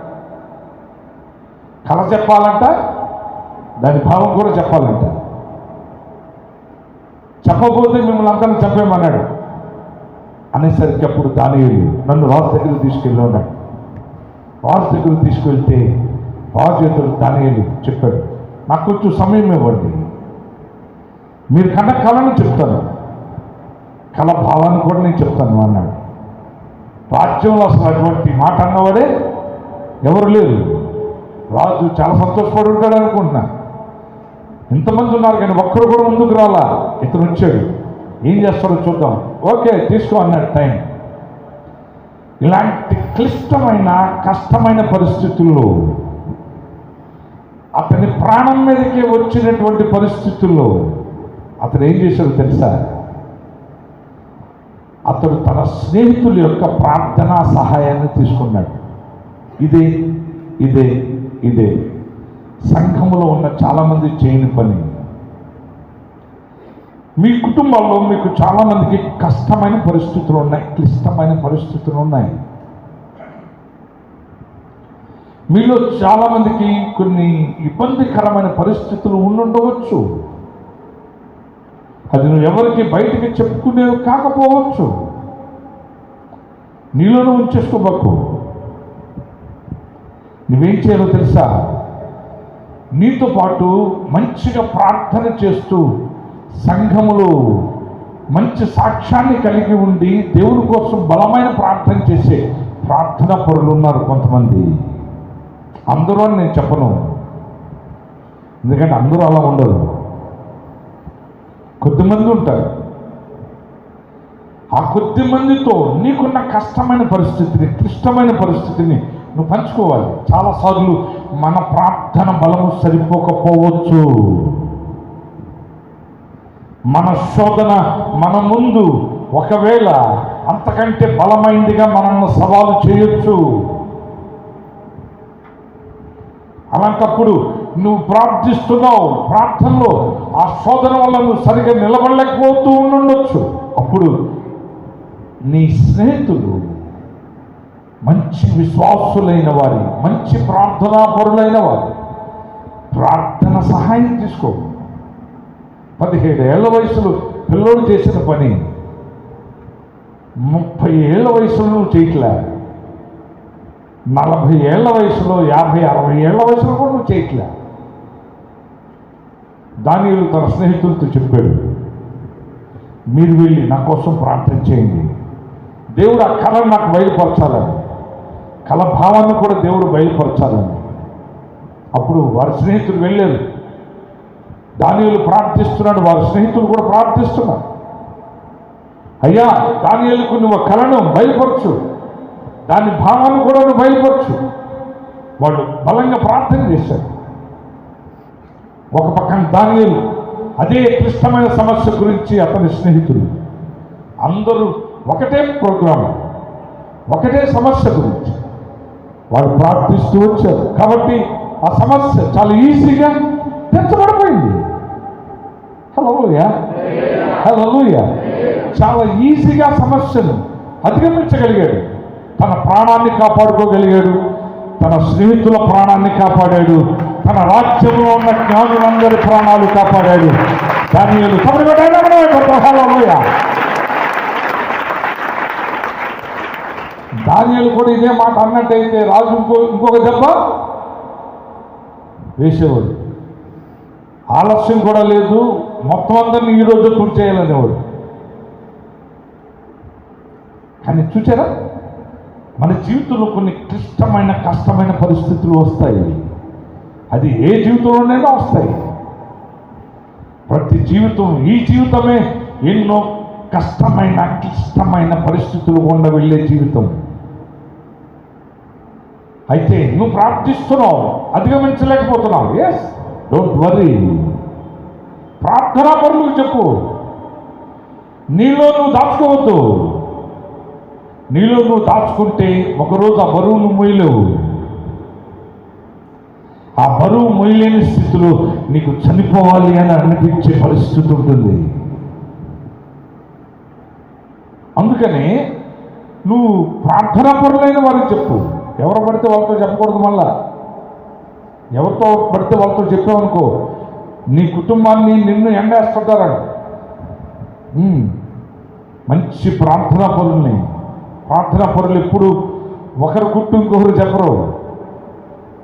కళ చెప్పాలంట, దాని భావం కూడా చెప్పాలంట. చెప్పకపోతే మిమ్మల్ని అందరిని చంపేమన్నాడు అనేసరికి అప్పుడు దానియేలు నన్ను రాజు దగ్గరికి తీసుకెళ్ళి ఉన్నాడు. రాజు దగ్గరికి తీసుకెళ్తే రాజు ఎదురు దానియేలు చెప్పాడు, నాకు కొంచెం సమయం ఇవ్వండి, మీరు కన్న కళను చెప్తాను, కళ భావాన్ని కూడా నేను చెప్తాను అన్నాడు. రాజ్యంలో అసలు అటువంటి మాట అన్నవాడే ఎవరు లేరు. రాజు చాలా సంతోషపడి ఉంటాడు అనుకుంటున్నా. ఇంతమంది ఉన్నారు కానీ ఒక్కరు కూడా ముందుకు రాలా. ఇతను వచ్చాడు, ఏం చేస్తాడో చూద్దాం, ఓకే తీసుకో అన్నాడు టైం. ఇలాంటి క్లిష్టమైన కష్టమైన పరిస్థితుల్లో, అతని ప్రాణం మీదకి వచ్చినటువంటి పరిస్థితుల్లో అతను ఏం చేశాడో తెలుసా? అతడు తన స్నేహితుల యొక్క ప్రార్థనా సహాయాన్ని తీసుకున్నాడు. ఇదే ఇదే ఇదే సంఘములో ఉన్న చాలామంది చేయని పని. మీ కుటుంబాల్లో మీకు చాలామందికి కష్టమైన పరిస్థితులు ఉన్నాయి, క్లిష్టమైన పరిస్థితులు ఉన్నాయి. మీలో చాలామందికి కొన్ని ఇబ్బందికరమైన పరిస్థితులు ఉండుండవచ్చు. అది నువ్వు ఎవరికి బయటికి చెప్పుకునేవి కాకపోవచ్చు. నీలోనూ ఉంచేసుకోబాకు. నువ్వేం చేయాలో తెలుసా? నీతో పాటు మంచిగా ప్రార్థన చేస్తూ సంఘములో మంచి సాక్ష్యాన్ని కలిగి ఉండి దేవుని కోసం బలమైన ప్రార్థన చేసే ప్రార్థనా పరులు ఉన్నారు కొంతమంది. అందరూ అని నేను చెప్పను, ఎందుకంటే అందరూ అలా ఉండరు, కొద్దిమంది ఉంటారు. ఆ కొద్ది మందితో నీకున్న కష్టమైన పరిస్థితిని, క్లిష్టమైన పరిస్థితిని నువ్వు పంచుకోవాలి. చాలాసార్లు మన ప్రార్థన బలము సరిపోకపోవచ్చు. మన శోధన మన ముందు ఒకవేళ అంతకంటే బలమైందిగా మనల్ని సవాలు చేయొచ్చు. అలాంటప్పుడు నువ్వు ప్రార్థిస్తున్నావు, ప్రార్థనలో ఆ శోధన వల్ల నువ్వు సరిగా నిలబడలేకపోతూ ఉండొచ్చు. అప్పుడు నీ స్నేహితులు మంచి విశ్వాసులైన వారి, మంచి ప్రార్థనా పరులైన వారు ప్రార్థన సహాయం తీసుకో. 17 ఏళ్ల వయసులో పిల్లోడు చేసిన పని 30 ఏళ్ల వయసులో నువ్వు చేయట్లే, 40 ఏళ్ల వయసులో, 50, 60 ఏళ్ల వయసులో కూడా నువ్వు చేయట్లే. దానియేలు తన స్నేహితులతో చెప్పాడు, మీరు వెళ్ళి నా కోసం ప్రార్థన చేయండి, దేవుడు ఆ కళను నాకు బయలుపరచాలని, కళ భావాన్ని కూడా దేవుడు బయలుపరచాలని. అప్పుడు వారి స్నేహితులు వెళ్ళారు. దానియేలు ప్రార్థిస్తున్నాడు, వారి స్నేహితులు కూడా ప్రార్థిస్తున్నారు. అయ్యా, దానియేలుకు నువ్వు కళను బయలుపరచు, దాని భావాన్ని కూడా నువ్వు బయలుపరచు. వాళ్ళు బలంగా ప్రార్థన చేశారు. ఒక పక్కన దానియేలు అదే క్లిష్టమైన సమస్య గురించి అతని స్నేహితులు అందరూ ఒకటే ప్రోగ్రాం, ఒకటే సమస్య గురించి వాళ్ళు ప్రార్థిస్తూ వచ్చారు. కాబట్టి ఆ సమస్య చాలా ఈజీగా తెచ్చబడిపోయింది. హల్లెలూయా, హల్లెలూయా. చాలా ఈజీగా సమస్యను అధిగమించగలిగాడు. తన ప్రాణాన్ని కాపాడుకోగలిగాడు, తన స్నేహితుల ప్రాణాన్ని కాపాడాడు, తన రాజ్యంలో ఉన్న జ్ఞానులందరి ప్రాణాలు కాపాడాడు. దానియేలు హల్లెలూయా. దానియేలు కూడా ఇదే మాట అన్నట్టయితే రాజు ఇంకొక దెబ్బ వేసేవాడు. ఆలస్యం కూడా లేదు, మొత్తం అందరినీ ఈరోజు పూర్తి చేయాలనేవాడు. కానీ చూసారా, మన జీవితంలో కొన్ని క్లిష్టమైన కష్టమైన పరిస్థితులు వస్తాయి. అది ఏ జీవితంలోనైనా వస్తాయి. ప్రతి జీవితం, ఈ జీవితమే ఎన్నో కష్టమైన క్లిష్టమైన పరిస్థితులు గుండా వెళ్ళే జీవితం. అయితే నువ్వు ప్రార్థిస్తున్నావు, అధిగమించలేకపోతున్నావు. Yes, don't worry. ప్రార్థనా పరులకు చెప్పు, నీలో నువ్వు దాచుకోవద్దు. నీలో నువ్వు దాచుకుంటే ఒకరోజు ఆ బరువును మొయ్యలేవు. ఆ బరువు మొయ్యలేని స్థితిలో నీకు చనిపోవాలి అని అనిపించే పరిస్థితి ఉంటుంది. అందుకని నువ్వు ప్రార్థనా పరులైన వారికి చెప్పు. ఎవరు పడితే వాళ్ళతో చెప్పకూడదు. మళ్ళా ఎవరితో పడితే వాళ్ళతో చెప్పావనుకో నీ కుటుంబాన్ని నిన్ను ఎండేస్తుంటారు. మంచి ప్రార్థనా పరుల్ని, ప్రార్థనా పరులు ఎప్పుడు ఒకరు గుట్టు ఇంకొకరు చెప్పరు.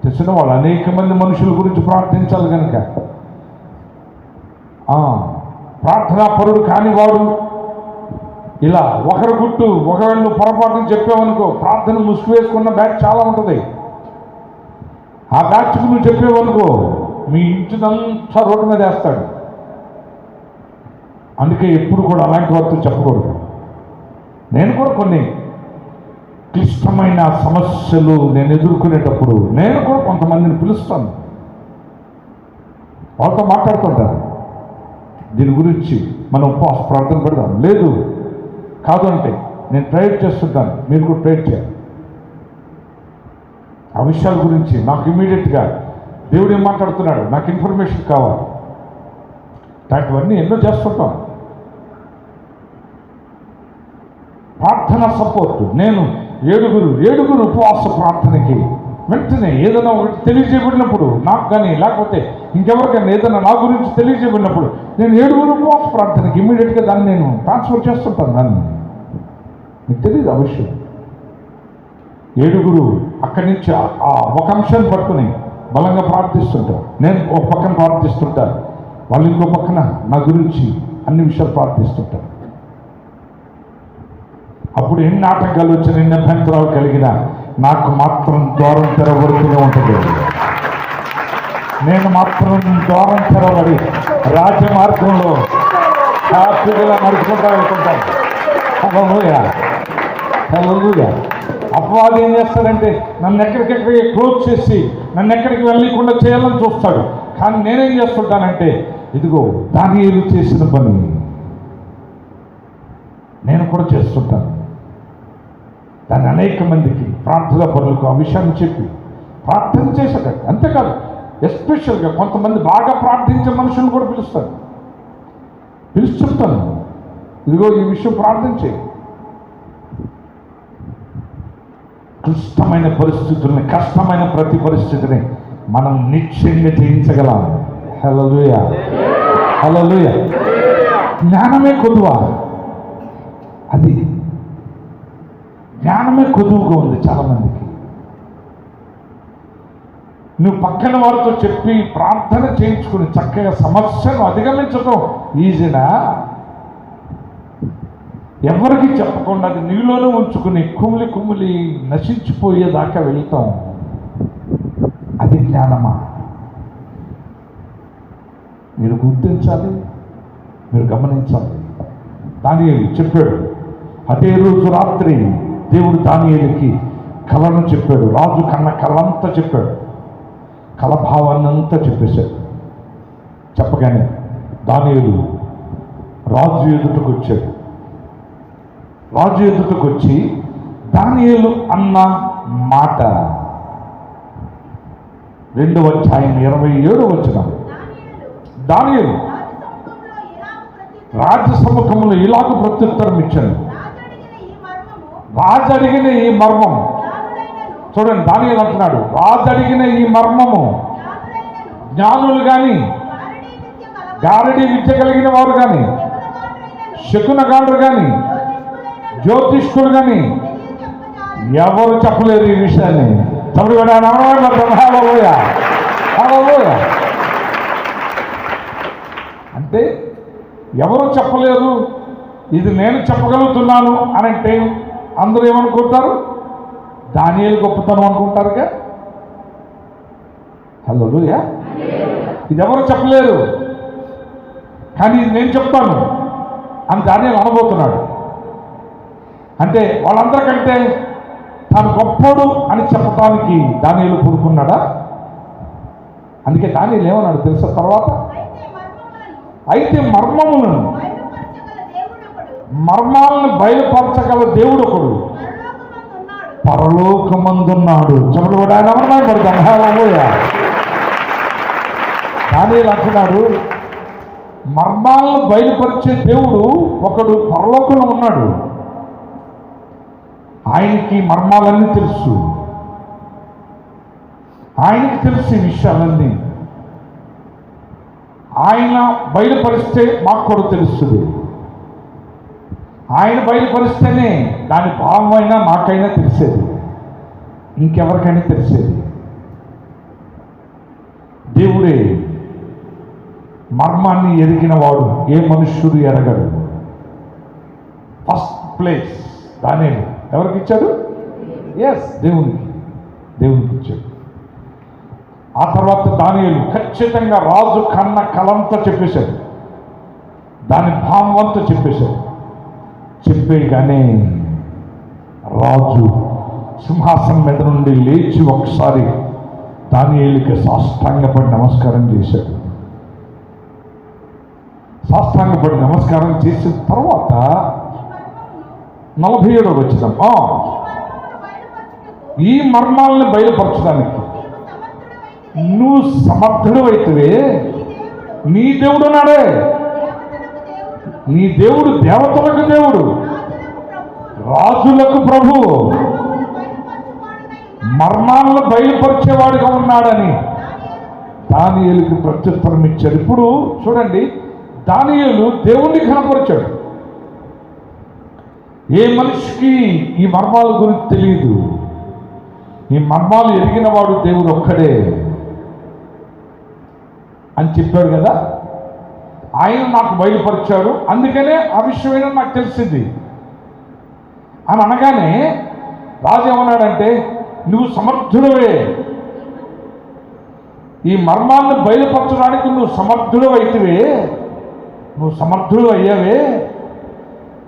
తెలిసిన వాళ్ళు అనేక మంది మనుషుల గురించి ప్రార్థించాలి కనుక ప్రార్థనా పరుడు కానివాడు ఇలా ఒకరు గుట్టు ఒకవేళ పొరపాటును చెప్పావనుకో ప్రార్థన ముసుగు వేసుకున్న బ్యాచ్ చాలా ఉంటుంది. ఆ బ్యాచ్కు నువ్వు చెప్పావనుకో మీ ఇంటినంతా రోడ్డు మీద వేస్తాడు. అందుకే ఎప్పుడు కూడా అలాంటి వారితో చెప్పకూడదు. నేను కూడా కొన్ని క్లిష్టమైన సమస్యలు నేను ఎదుర్కొనేటప్పుడు నేను కూడా కొంతమందిని పిలుస్తాను, వాళ్ళతో మాట్లాడుతుంటాను. దీని గురించి మనం ఉపవాస ప్రార్థన పెడదాం. లేదు కాదు అంటే నేను ట్రైడ్ చేస్తుంటాను, మీరు కూడా ట్రైడ్ చేయాలి. ఆ విషయాల గురించి నాకు ఇమీడియట్గా దేవుడు ఏం మాట్లాడుతున్నాడు, నాకు ఇన్ఫర్మేషన్ కావాలి. ఇలాంటివన్నీ ఎన్నో చేస్తుంటాం. ప్రార్థన సపోర్ట్. నేను ఏడుగురు ఉపవాస ప్రార్థనకి వెంటనే ఏదైనా ఒకటి తెలియజేయబడినప్పుడు నాకు కానీ లేకపోతే ఇంకెవరికైనా ఏదైనా నా గురించి తెలియజేయబడినప్పుడు నేను 7 ఉపవాస ప్రార్థనకి ఇమీడియట్గా దాన్ని నేను ట్రాన్స్ఫర్ చేస్తుంటాను. దాన్ని మీకు తెలియదు ఆ విషయం. 7 అక్కడి నుంచి ఆ ఒక అంశాన్ని పట్టుకుని బలంగా ప్రార్థిస్తుంటారు. నేను ఒక పక్కన ప్రార్థిస్తుంటాను, వాళ్ళు ఇంకో పక్కన నా గురించి అన్ని విషయాలు ప్రార్థిస్తుంటారు. అప్పుడు ఎన్ని ఆటంకాలు వచ్చిన ఎన్ని అభ్యంతరాలు కలిగినా నాకు మాత్రం ద్వారం తెరవడుతూనే ఉంటుంది. నేను మాత్రం ద్వారం తెరవడి రాజమార్గంలో హ్యాపీగా నడుచుకుంటా వెళ్తుంటాను. హల్లెలూయా. అపవాది ఏం చేస్తాడంటే నన్ను ఎక్కడికెక్కడికి క్లోజ్ చేసి నన్ను ఎక్కడికి వెళ్ళకుండా చేయాలని చూస్తాడు. కానీ నేనేం చేస్తుంటానంటే ఇదిగో దానియేలు చేసిన పని నేను కూడా చేస్తుంటాను. దాన్ని అనేక మందికి ప్రార్థన పనులకు ఆ విషయాన్ని చెప్పి ప్రార్థన చేసేటట్టు. అంతేకాదు ఎస్పెషల్గా కొంతమంది బాగా ప్రార్థించే మనుషులను కూడా పిలుస్తాను, పిలిచి చెప్తాను, ఇదిగో ఈ విషయం ప్రార్థించే. క్లిష్టమైన పరిస్థితుల్ని, కష్టమైన ప్రతి పరిస్థితిని మనం నిశ్చయంగా జయించగలం. హల్లెలూయా, హల్లెలూయా. జ్ఞానమే కొదువా, అది జ్ఞానమే కొదువుగా ఉంది చాలామందికి. నువ్వు పక్కన వారితో చెప్పి ప్రార్థన చేయించుకుని చక్కగా సమస్యను అధిగమించడం ఈజీనా? ఎవరికి చెప్పకుండా అది నీలోనే ఉంచుకుని కుమిలి నశించిపోయేదాకా వెళ్తాం. అది జ్ఞానమా? మీరు గుర్తించాలి, మీరు గమనించాలి. దానియేలు చెప్పాడు. అదే రోజు రాత్రి దేవుడు దానియేలుకి కళను చెప్పాడు. రాజు కన్న కళంతా చెప్పాడు, కళభావాన్ని అంతా చెప్పేశాడు. చెప్పగానే దానియేలు రాజు ఎదుటకు వచ్చాడు. రాజు ఎదుటకు వచ్చి దానియేలు అన్న మాట 2వ అధ్యాయం 27వ వచనం. దానియేలు రాజసముఖంలో ఇలాగ ప్రత్యుత్తరం ఇచ్చాడు. రాజు అడిగిన ఈ మర్మం, చూడండి దానియేలు అంటున్నాడు, రాజు అడిగిన ఈ మర్మము జ్ఞానులు కానీ, గారడీ విద్య కలిగిన వారు కానీ, శకునగాండ్రు కానీ, జ్యోతిష్కులు కానీ ఎవరు చెప్పలేరు ఈ విషయాన్ని. అంటే ఎవరు చెప్పలేరు, ఇది నేను చెప్పగలుగుతున్నాను అని అంటే అందరూ ఏమనుకుంటారు? దానియేలు గొప్పతనం అనుకుంటారుగా. హల్లెలూయా. ఇది ఎవరు చెప్పలేరు కానీ ఇది నేను చెప్తాను అని దానియేలు అనబోతున్నాడు. అంటే వాళ్ళందరికంటే తాను గొప్పోడు అని చెప్పడానికి దానియేలు పూనుకున్నాడా? అందుకే దానియేలు ఏమన్నాడు తెలుసా తర్వాత? అయితే మర్మాలను బయలుపరచగల దేవుడు ఒకడు పరలోకమందున్నాడు. చెప్పలు కూడా ఆయన పడతాం. దానియేలు అంటున్నాడు, మర్మాలను బయలుపరిచే దేవుడు ఒకడు పరలోకంలో ఉన్నాడు. ఆయనకి మర్మాలన్నీ తెలుసు, ఆయనకి తెలుసు ఈ విషయాలన్నీ. ఆయన బయలుపరిస్తే మాకు కూడా తెలుస్తుంది. ఆయన బయలుపరిస్తేనే దాని భావమైనా నాకైనా తెలిసేది, ఇంకెవరికైనా తెలిసేది. దేవుడే మర్మాన్ని ఎరిగిన వాడు, ఏ మనుష్యుడు ఎరగడు. ఫస్ట్ ప్లేస్ దానియేలు ఎవరికి ఇచ్చాడు? దేవునికి ఇచ్చాడు. ఆ తర్వాత దానియేలు ఖచ్చితంగా రాజు కన్న కలంతా చెప్పేశాడు, దాని భావంతో చెప్పేశాడు. చెప్పేగానే రాజు సింహాసనం మీద నుండి లేచి ఒకసారి దానియేలుకి సాష్టాంగపడి నమస్కారం చేశాడు. సాష్టాంగపడి నమస్కారం చేసిన తర్వాత 47వ వచనం, ఈ మర్మాలను బయలుపరచడానికి నువ్వు సమర్థుడు అయితేవే, నీ దేవుడు నాడే. నీ దేవుడు దేవతలకు దేవుడు, రాజులకు ప్రభువు, మర్మాలను బయలుపరిచేవాడుగా ఉన్నాడని దానియేలుకి ప్రత్యుత్తరం ఇచ్చాడు. ఇప్పుడు చూడండి, దానియేలు దేవుణ్ణి కనపరిచాడు. ఏ మనిషికి ఈ మర్మాల గురించి తెలియదు. ఈ మర్మాలు ఎరిగిన వాడు దేవుడు ఒక్కడే అని చెప్పాడు కదా. ఆయన నాకు బయలుపరిచాడు, అందుకనే ఆ విషయమైనా నాకు తెలిసింది అని అనగానే రాజు ఏమన్నాడంటే, నువ్వు సమర్థుడవే, ఈ మర్మాలను బయలుపరచడానికి నువ్వు సమర్థుడు అయితేవే, నువ్వు సమర్థుడు అయ్యావే.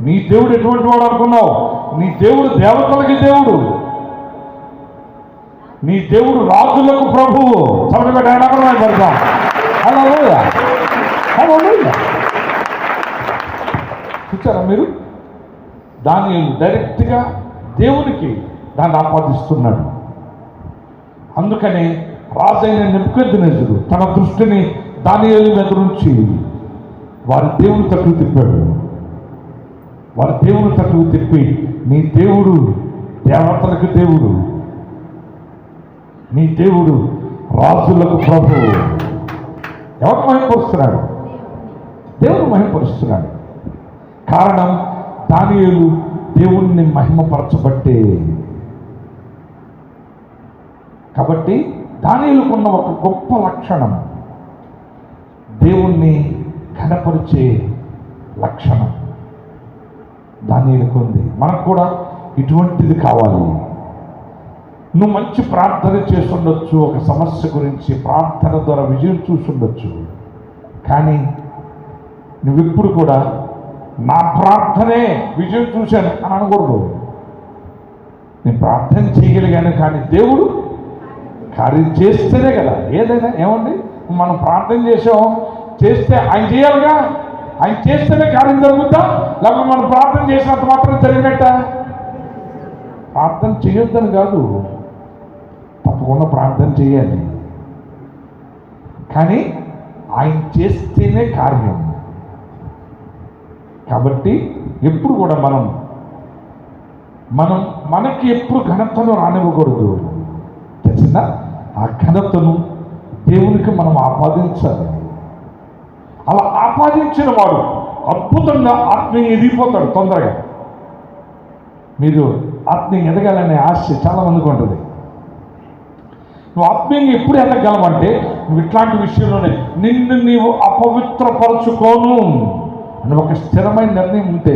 నీ దేవుడు ఎటువంటి వాడు అనుకున్నావు? నీ దేవుడు దేవతలకి దేవుడు, నీ దేవుడు రాజులకు ప్రభువు. పెడతాం. చూచారా మీరు? దానియేలు డైరెక్ట్గా దేవునికి దాన్ని ఆపాదిస్తున్నాడు. అందుకని రాజైన నెబుకద్నెజరు తన దృష్టిని దానియేలు మీద నుంచి వారి దేవుని తట్టు తిప్పాడు. వారి దేవుని తట్టు తిప్పి, నీ దేవుడు దేవతలకు దేవుడు, నీ దేవుడు రాజులకు ప్రభువు. ఎవరు మహిమపరుస్తున్నాడు? దేవుడు మహిమపరుస్తున్నాడు. కారణం, దానియేలు దేవుణ్ణి మహిమపరచబట్టే. కాబట్టి దానియేలుకున్న ఒక గొప్ప లక్షణం దేవుణ్ణి ఘనపరిచే లక్షణం దానియేలుకు ఉంది. మనకు కూడా ఇటువంటిది కావాలి. నువ్వు మంచి ప్రార్థన చేస్తుండొచ్చు, ఒక సమస్య గురించి ప్రార్థన ద్వారా విజయం చూస్తుండొచ్చు, కానీ నువ్వెప్పుడు కూడా నా ప్రార్థనే విజయం చూశాను అని అనకూడదు. నేను ప్రార్థన చేయగలిగాను, కానీ దేవుడు కార్యం చేస్తేనే కదా ఏదైనా. ఏమండి, మనం ప్రార్థన చేస్తే ఆయన చేయాలిగా, ఆయన చేస్తేనే కార్యం జరుగుతా, లేకపోతే మనం ప్రార్థన చేసినంత మాత్రం జరిగినట్ట. ప్రార్థన చేయొద్దని కాదు, తప్పకుండా ప్రార్థన చేయాలి, కానీ ఆయన చేస్తేనే కార్యం. కాబట్టి ఎప్పుడు కూడా మనకి ఎప్పుడు ఘనతను రానివ్వకూడదు. తెలిసిందా? ఆ ఘనతను దేవునికి మనం ఆపాదించాలి. అలా ఆపాదించిన వాడు అద్భుతంగా ఆత్మీయ ఎదిగిపోతాడు తొందరగా. మీరు ఆత్మీయ ఎదగాలనే ఆశ చాలా మందికి ఉంటుంది. నువ్వు ఆత్మీయంగా ఎప్పుడు ఎదగలమంటే నువ్వు ఇట్లాంటి విషయంలోనే నిన్ను నీవు అపవిత్రపరచుకోను అని ఒక స్థిరమైన నిర్ణయం ఉంటే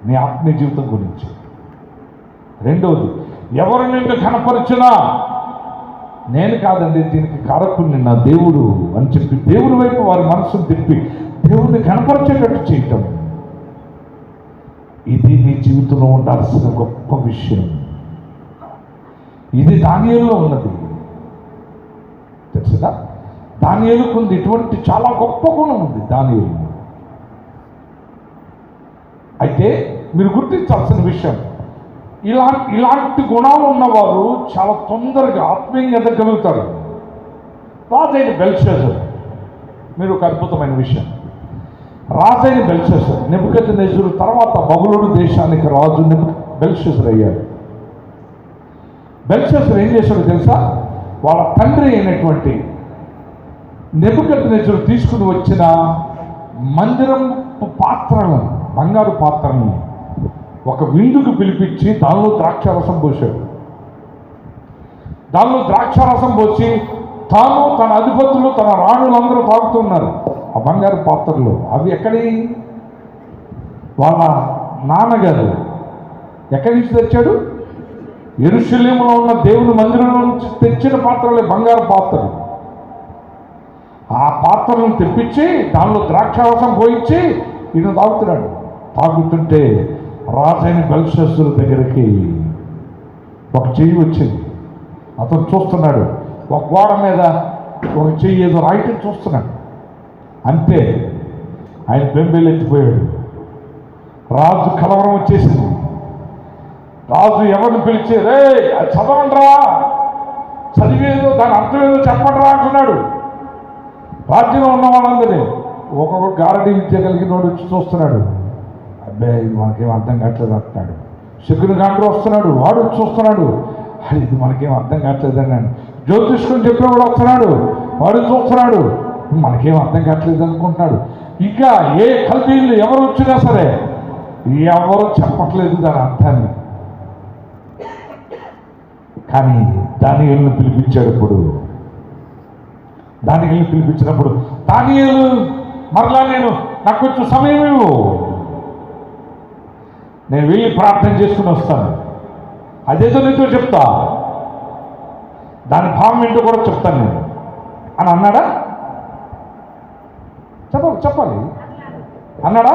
నీ ఆత్మీయ జీవితం గురించి. రెండవది, ఎవరు నిన్ను కనపరిచినా నేను కాదండి, దీనికి కారకుడిని నా దేవుడు అని చెప్పి దేవుడి వైపు వారి మనసును తిప్పి దేవుడిని కనపరిచేటట్టు చేయటం, ఇది నీ జీవితంలో ఉండాల్సిన గొప్ప విషయం. ఇది దానియేలులో ఉన్నది. తెలుసుదా? దానియేలుకు ఉంది ఇటువంటి చాలా గొప్ప గుణం ఉంది దానియేలు. అయితే మీరు గుర్తించాల్సిన విషయం, ఇలాంటి గుణాలు ఉన్నవారు చాలా తొందరగా ఆత్మీయంగా ఎదగలుగుతారు. రాజైన బెల్షస్సర్, మీరు ఒక అద్భుతమైన విషయం, రాజైన బెల్షస్సర్ నెబుకద్నెజరు తర్వాత బబులోను దేశానికి రాజు బెల్షస్సర్ అయ్యాడు. బెల్షస్సర్ ఏం చేశాడో తెలుసా? వాళ్ళ తండ్రి అయినటువంటి నెబుకద్నెజరు తీసుకుని వచ్చిన మందిరం పాత్రలను, బంగారు పాత్రలను ఒక విందుకు పిలిపించి దానిలో ద్రాక్షారసం పోసాడు. దానిలో ద్రాక్షారసం పోసి తాను, తన అధిపతులు, తన రాణులందరూ తాగుతున్నారు ఆ బంగారు పాత్రలు. అవి ఎక్కడి? వాళ్ళ నాన్నగారు ఎక్కడి నుంచి తెచ్చాడు? యెరూషలేములో ఉన్న దేవుని మందిరంలో నుంచి తెచ్చిన పాత్రలే బంగారు పాత్రలు. ఆ పాత్రలను తెప్పించి దానిలో ద్రాక్షారసం పోయించి ఈయన తాగుతున్నాడు. తాగుతుంటే రాజైన బెల్షస్సర్ దగ్గరికి ఒక చెయ్యి వచ్చింది. అతను చూస్తున్నాడు, ఒక గోడ మీద ఒక చెయ్యి ఏదో రాయటం చూస్తున్నాడు. అంతే, ఆయన బెంబేలెత్తిపోయాడు. రాజు కలవరం వచ్చేసింది. రాజు ఎవరిని పిలిచి, రే అది చదవండిరా, చదివేదో దాని అర్థం ఏదో చెప్పండిరా అంటున్నాడు. రాజ్యంలో ఉన్న వాళ్ళందరినీ ఒక్కొక్కరు గారడీ విద్య కలిగిన వాడు వచ్చి చూస్తున్నాడు. అబ్బాయి ఇది మనకేం అర్థం కావట్లేదు అంటున్నాడు. శకుని గాండ్రు వస్తున్నాడు, వాడు వచ్చి చూస్తున్నాడు. అది ఇది మనకేం అర్థం కావట్లేదు అన్నాడు. జ్యోతిష్కుని చెప్పిన వాడు వస్తున్నాడు, వాడు చూస్తున్నాడు, మనకేం అర్థం కావట్లేదు అనుకుంటున్నాడు. ఇంకా ఏ కల్తీలు ఎవరు వచ్చినా సరే ఎవరు చెప్పట్లేదు దాని అర్థాన్ని. కానీ దానియేలును పిలిపించాడు. దానియేలును పిలిపించినప్పుడు, దానియేలు మరలా నాకు కొంచెం సమయం ఇవ్వు, నేను వెళ్ళి ప్రార్థన చేసుకుని వస్తాను, అదేదో నీతో చెప్తా, దాని భావం ఏంటో కూడా చెప్తాను నేను అని అన్నాడా? చెప్పాలి అన్నాడా?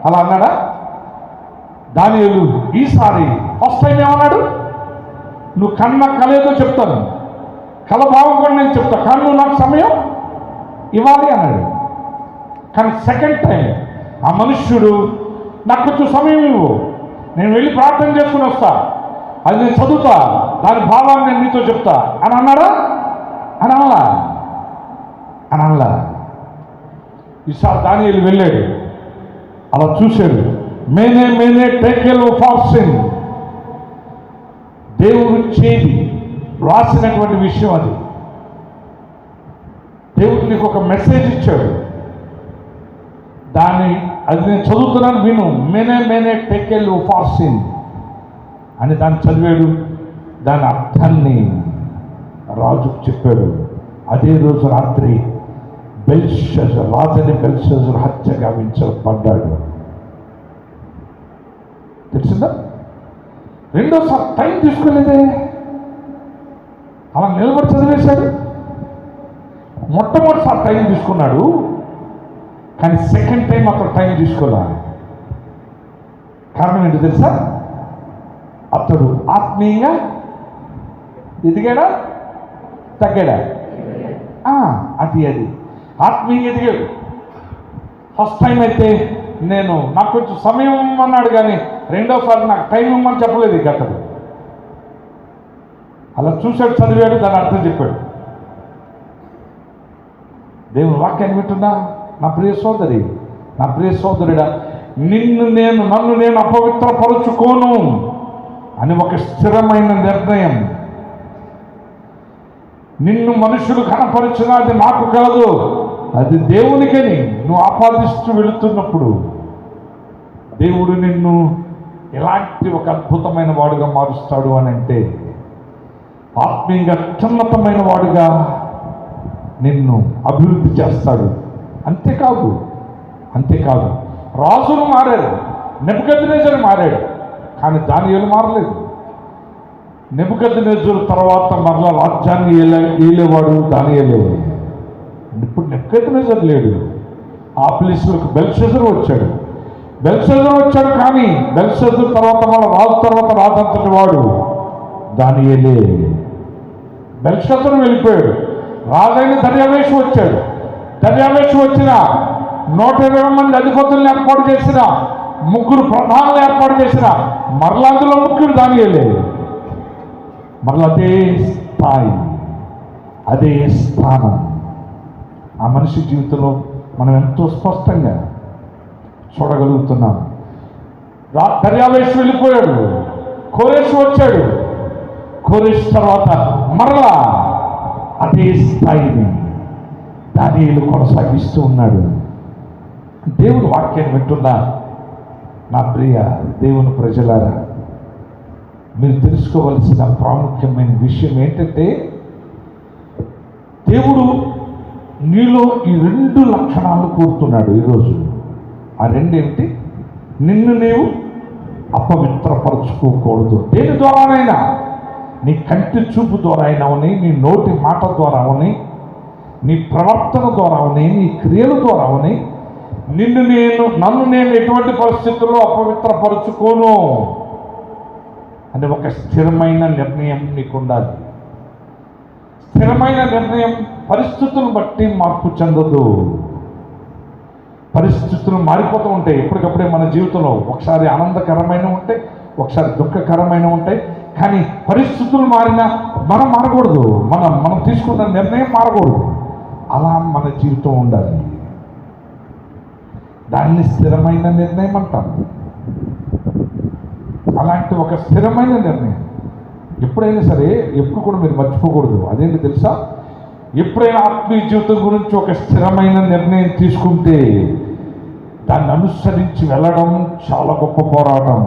అలా అన్నాడా? దానియేలు ఈసారి ఫస్ట్ టైం ఏమన్నాడు? నువ్వు కన్న కలేదో చెప్తాను, కల భావం కూడా నేను చెప్తా, కానీ నువ్వు నాకు సమయం ఇవ్వాలి అన్నాడు. కానీ సెకండ్ టైం ఆ మనుష్యుడు, నాకు కొంచెం సమయం ఇవ్వు, నేను వెళ్ళి ప్రార్థన చేసుకుని వస్తా, అది నేను చదువుతా, దాని భావాన్ని నేను నీతో చెప్తా అని అన్నాడా? అని అనలా. ఈసారి దానియేలు వెళ్ళాడు, అలా చూశాడు. మేనే టేకెల్ ఫార్ సిన్, దేవుడు చేది రాసినటువంటి విషయం అది. దేవుడు నీకు ఒక మెసేజ్ ఇచ్చాడు, అది నేను చదువుతున్నాను విను. మేనే టేకెల్ ఫార్ సిన్ అని దాన్ని చదివాడు. దాని అర్థాన్ని రాజుకు చెప్పాడు. అదే రోజు రాత్రి రాజని బెల్షస్సర్ హత్య గావించబడ్డాడు. తెలిసిందా? రెండోసారి టైం తీసుకోలేదే, అలా నిలబడి చదివేశాడు. మొట్టమొదటిసారి టైం తీసుకున్నాడు, కానీ సెకండ్ టైం అతను టైం తీసుకోలే. కారణం ఏంటో తెలుసా? అతడు ఆత్మీయంగా ఎదిగాడా తగ్గాడా? అది ఆత్మీయంగా ఎదిగాడు. ఫస్ట్ టైం అయితే నాకు కొంచెం సమయం ఇమ్మన్నాడు, కానీ రెండోసారి నాకు టైం ఇమ్మని చెప్పలేదు. ఇక అతడు అలా చూశాడు, చదివాడు, దాని అర్థం చెప్పాడు. దేవుని వాక్యాన్ని వింటున్నా నా ప్రియ సోదరి, నా ప్రియ సోదరుడా, నన్ను నేను అపవిత్రపరుచుకోను అని ఒక స్థిరమైన నిర్ణయం. నిన్ను మనుషులు కనపరిచినా అది నాకు కాదు, అది దేవునికని నువ్వు ఆపాదిస్తూ వెళుతున్నప్పుడు దేవుడు నిన్ను ఎలాంటి ఒక అద్భుతమైన వాడుగా మారుస్తాడు అని అంటే, ఆత్మీయంగా అత్యున్నతమైన వాడుగా నిన్ను అభివృద్ధి చేస్తాడు. అంతేకాదు రాజులు మారారు, నెబుకద్నెజరు మారాడు, కానీ దానియేలు మారలేదు. నెబుకద్నెజరు తర్వాత మరలా రాజ్యాన్ని ఏలేవాడు దానియేలే. ఇప్పుడు నెబుకద్నెజరు లేడు, ఆ ప్లేస్లోకి బెల్షస్సర్ వచ్చాడు. కానీ బెల్షస్సర్ తర్వాత మళ్ళీ రాజు తర్వాత రాజంతటి వాడు దానియేలే. బెల్షస్సర్ వెళ్ళిపోయాడు, రాజైన దర్యావేషు వచ్చాడు. దర్యావేషు వచ్చిన 120 మంది అధిపతుల్ని ఏర్పాటు చేసిన ముగ్గురు ప్రధానులు ఏర్పాటు చేసిన మరలా అందులో ముగ్గురు దానియేలే. మరలా అదే స్థాయి, అదే స్థానం ఆ మనిషి జీవితంలో మనం ఎంతో స్పష్టంగా చూడగలుగుతున్నాం. దర్యావేష్ వెళ్ళిపోయాడు, కోరేష్ వచ్చాడు. కోరేష్ తర్వాత మరలా అదే స్థాయిని దానియేలు కొనసాగిస్తూ ఉన్నాడు. దేవుని వాక్యాన్ని వింటున్నా నా ప్రియ దేవుని ప్రజలారా, మీరు తెలుసుకోవలసిన ప్రాముఖ్యమైన విషయం ఏంటంటే, దేవుడు నీలో ఈ 2 లక్షణాలు కోరుతున్నాడు ఈరోజు. ఆ రెండేమిటి? నిన్ను నీవు అపవిత్రపరచుకోకూడదు. దేని ద్వారానైనా, నీ కంటి చూపు ద్వారా అయినా అవని, నీ నోటి మాట ద్వారా అవని, నీ ప్రవర్తన ద్వారా అవని, నీ క్రియల ద్వారా అవని, నన్ను నేను ఎటువంటి పరిస్థితుల్లో అపవిత్రపరుచుకోను అనే ఒక స్థిరమైన నిర్ణయం నీకు ఉండాలి. స్థిరమైన నిర్ణయం పరిస్థితులను బట్టి మార్పు చెందదు. పరిస్థితులు మారిపోతూ ఉంటాయి ఎప్పటికప్పుడే మన జీవితంలో. ఒకసారి ఆనందకరమైన ఉంటాయి, ఒకసారి దుఃఖకరమైన ఉంటాయి. కానీ పరిస్థితులు మారినా మనం మారకూడదు. మనం తీసుకున్న నిర్ణయం మారకూడదు. అలా మన జీవితం ఉండాలి. దాన్ని స్థిరమైన నిర్ణయం అంటాం. అలాంటి ఒక స్థిరమైన నిర్ణయం ఎప్పుడైనా సరే, ఎప్పుడు కూడా మీరు మర్చిపోకూడదు. అదేంటి తెలుసా? ఎప్పుడైనా ఆత్మీయ జీవితం గురించి ఒక స్థిరమైన నిర్ణయం తీసుకుంటే దాన్ని అనుసరించి వెళ్ళడం చాలా గొప్ప పోరాటం.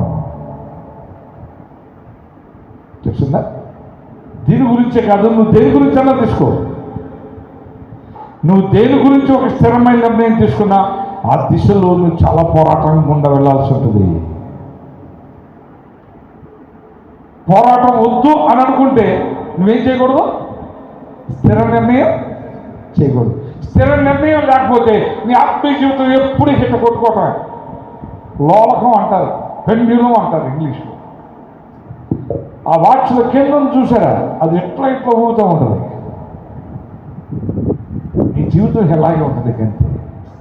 తెలిసిందా? దీని గురించే కాదు, నువ్వు దేని గురించి అన్నా తీసుకో. నువ్వు దేని గురించి ఒక స్థిరమైన నిర్ణయం తీసుకున్నా ఆ దిశలో నువ్వు చాలా పోరాటం గుండా వెళ్ళాల్సి ఉంటుంది. పోరాటం వద్దు అని అనుకుంటే నువ్వేం చేయకూడదు? స్థిర నిర్ణయం చేయకూడదు. స్థిర నిర్ణయం లేకపోతే నీ ఆత్మీయ జీవితం ఎప్పుడు హిట్ట కొట్టుకోవటం. లోలకం అంటారు, పెండ్యులం అంటారు ఇంగ్లీష్లో. ఆ వాచ్లో కింద చూసారా, అది ఎట్లా ఊగుతూ ఉంటుంది. నీ జీవితం ఎలాగే ఉంటుంది. కంటే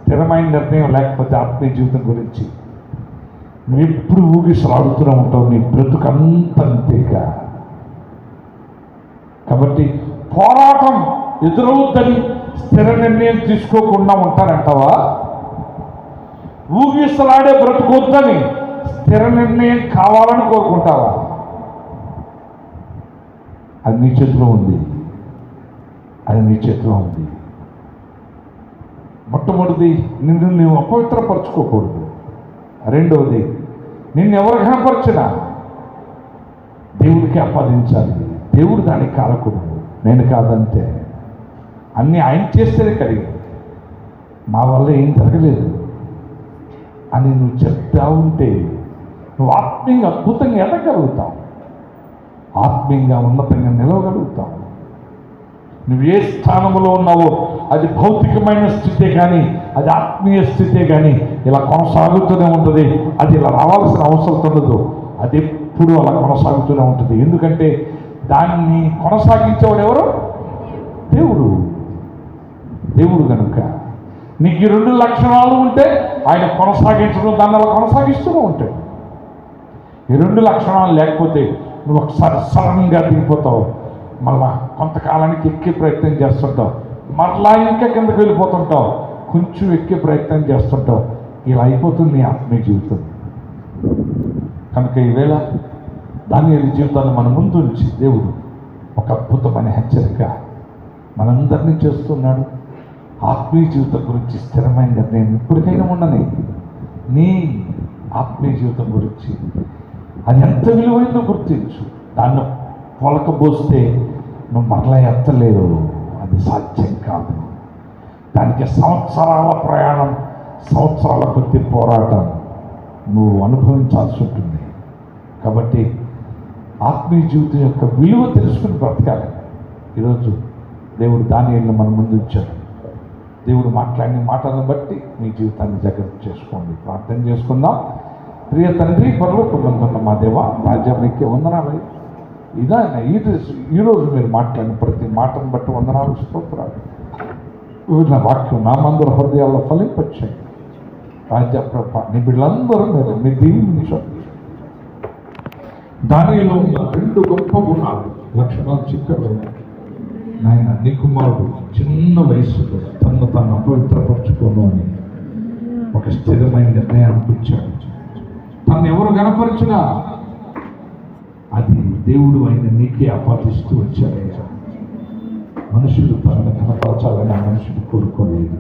స్థిరమైన నిర్ణయం లేకపోతే ఆత్మీయ జీవితం గురించి నువ్వు ఎప్పుడు ఊగిసలాడుతూనే ఉంటావు. నీ బ్రతుకంతంతేగా. కాబట్టి పోరాటం ఎదురవుద్దని స్థిర నిర్ణయం తీసుకోకుండా ఉంటారంటావా? ఊగిసలాడే బ్రతుకొద్దని స్థిర నిర్ణయం కావాలని కోరుకుంటావా? అది నీ చేతిలో ఉంది. అది నీ చేతిలో ఉంది. మొట్టమొదటిది, నిన్ను నువ్వు అపవిత్రపరచుకోకూడదు. రెండవది, నిన్ను ఎవరు కనపరిచినా దేవుడికి ఆపాదించాలి. దేవుడు దానికి కారకుడు, నేను కాదంతే. అన్నీ ఆయన చేస్తేనే కలిగింది, మా వల్ల ఏం జరగలేదు అని నువ్వు చెప్తా ఉంటే నువ్వు ఆత్మీయంగా అద్భుతంగా ఎదగలుగుతావు, ఆత్మీయంగా ఉన్నతంగా నిలవగలుగుతావు. నువ్వు ఏ స్థానంలో ఉన్నావో అది భౌతికమైన స్థితే కానీ, అది ఆత్మీయ స్థితే కానీ ఇలా కొనసాగుతూనే ఉంటుంది. అది ఇలా రావాల్సిన అవసరం ఉండదు. అది ఎప్పుడు అలా కొనసాగుతూనే ఉంటుంది. ఎందుకంటే దాన్ని కొనసాగించేవాడు ఎవరు? దేవుడు. దేవుడు కనుక నీకు ఈ 2 లక్షణాలు ఉంటే ఆయన కొనసాగించడం, దాన్ని అలా కొనసాగిస్తూనే ఉంటాడు. ఈ 2 లక్షణాలు లేకపోతే నువ్వు ఒకసారి సడన్గా దిగిపోతావు, మళ్ళా కొంతకాలానికి ఎక్కే ప్రయత్నం చేస్తుంటావు, మరలా ఇంకా కిందకి వెళ్ళిపోతుంటావు, కొంచెం ఎక్కే ప్రయత్నం చేస్తుంటావు. ఇలా అయిపోతుంది నీ ఆత్మీయ జీవితం. కనుక ఈవేళ దానియేలు జీవితాన్ని మన ముందు ఉంచి దేవుడు ఒక అద్భుతమైన హెచ్చరిక మనందరినీ చేస్తున్నాడు. ఆత్మీయ జీవితం గురించి స్థిరమైన నిర్ణయం ఇప్పటికైనా ఉండని. నీ ఆత్మీయ జీవితం గురించి అది ఎంత విలువైందో గుర్తించు. దాన్ని పొలకబోస్తే నువ్వు మరలా ఎత్తలేవు, అది సాధ్యం కాదు. దానికి సంవత్సరాల ప్రయాణం, సంవత్సరాల కొద్ది పోరాటం నువ్వు అనుభవించాల్సి ఉంటుంది. కాబట్టి ఆత్మీయ జీవితం యొక్క విలువ తెలుసుకుని బ్రతకాలి. ఈరోజు దేవుడు దానియేలును మన ముందు ఉంచాడు. దేవుడు మాట్లాడిన మాటలను బట్టి మీ జీవితాన్ని జాగ్రత్త చేసుకోండి. ప్రార్థన చేసుకుందాం. ప్రియ తండ్రి, పరలోకమందున్న మా దేవ, రాజ్యానికి వందనాలు. ఇదాయన ఈరోజు మీరు మాట్లాడిన ప్రతి మాటను బట్టి వందనాలు, స్తోత్రాలు. వివిధ వాక్యం నా మందుల హృదయాల్లో ఫలింపచ్చాయి. రాజ్యప్రభ నీ బిడ్డలందరూ మీద మీ దీవించు. దానిలో ఉన్న 2 గొప్ప గుణాలు లక్షణాలు చిక్కలు నాయన. నీ కుమారుడు చిన్న వయసులో తను అపవిత్రపరచుకోను అని ఒక స్థిరమైన నిర్ణయానికి వచ్చాడు. తను ఎవరు గణపరిచినా అది దేవుడు అయిన నీకే ఆపాదిస్తూ వచ్చారయ్యా. మనుషులు తనను కనపరచాలని ఆ మనుషుడు కోరుకోలేదు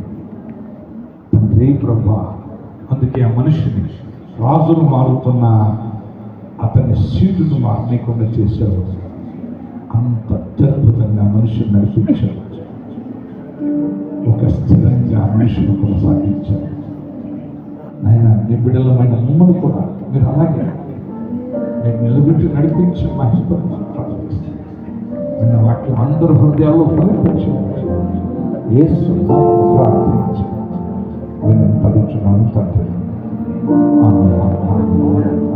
తండ్రి ప్రభా. అందుకే ఆ మనిషిని రాజును మారుతున్న అతని సీటును మారనీయకుండా చేశారు. అంత అత్యద్భుతంగా మనుషులు నడిపించారు. ఒక స్థిరంగా మనుషులు కొనసాగించారు. ఆయన నీ బిడ్డలమైన మమ్మల్ని కూడా మీరు అలాగే నేను నిలబెట్టి నడిపించి మహిళ వాక్యం అందరూ హృదయాల్లో ఫలించారు. యేసు ప్రార్థించి నేను తలుచున్నాను తండ్రి. ఆమేన్.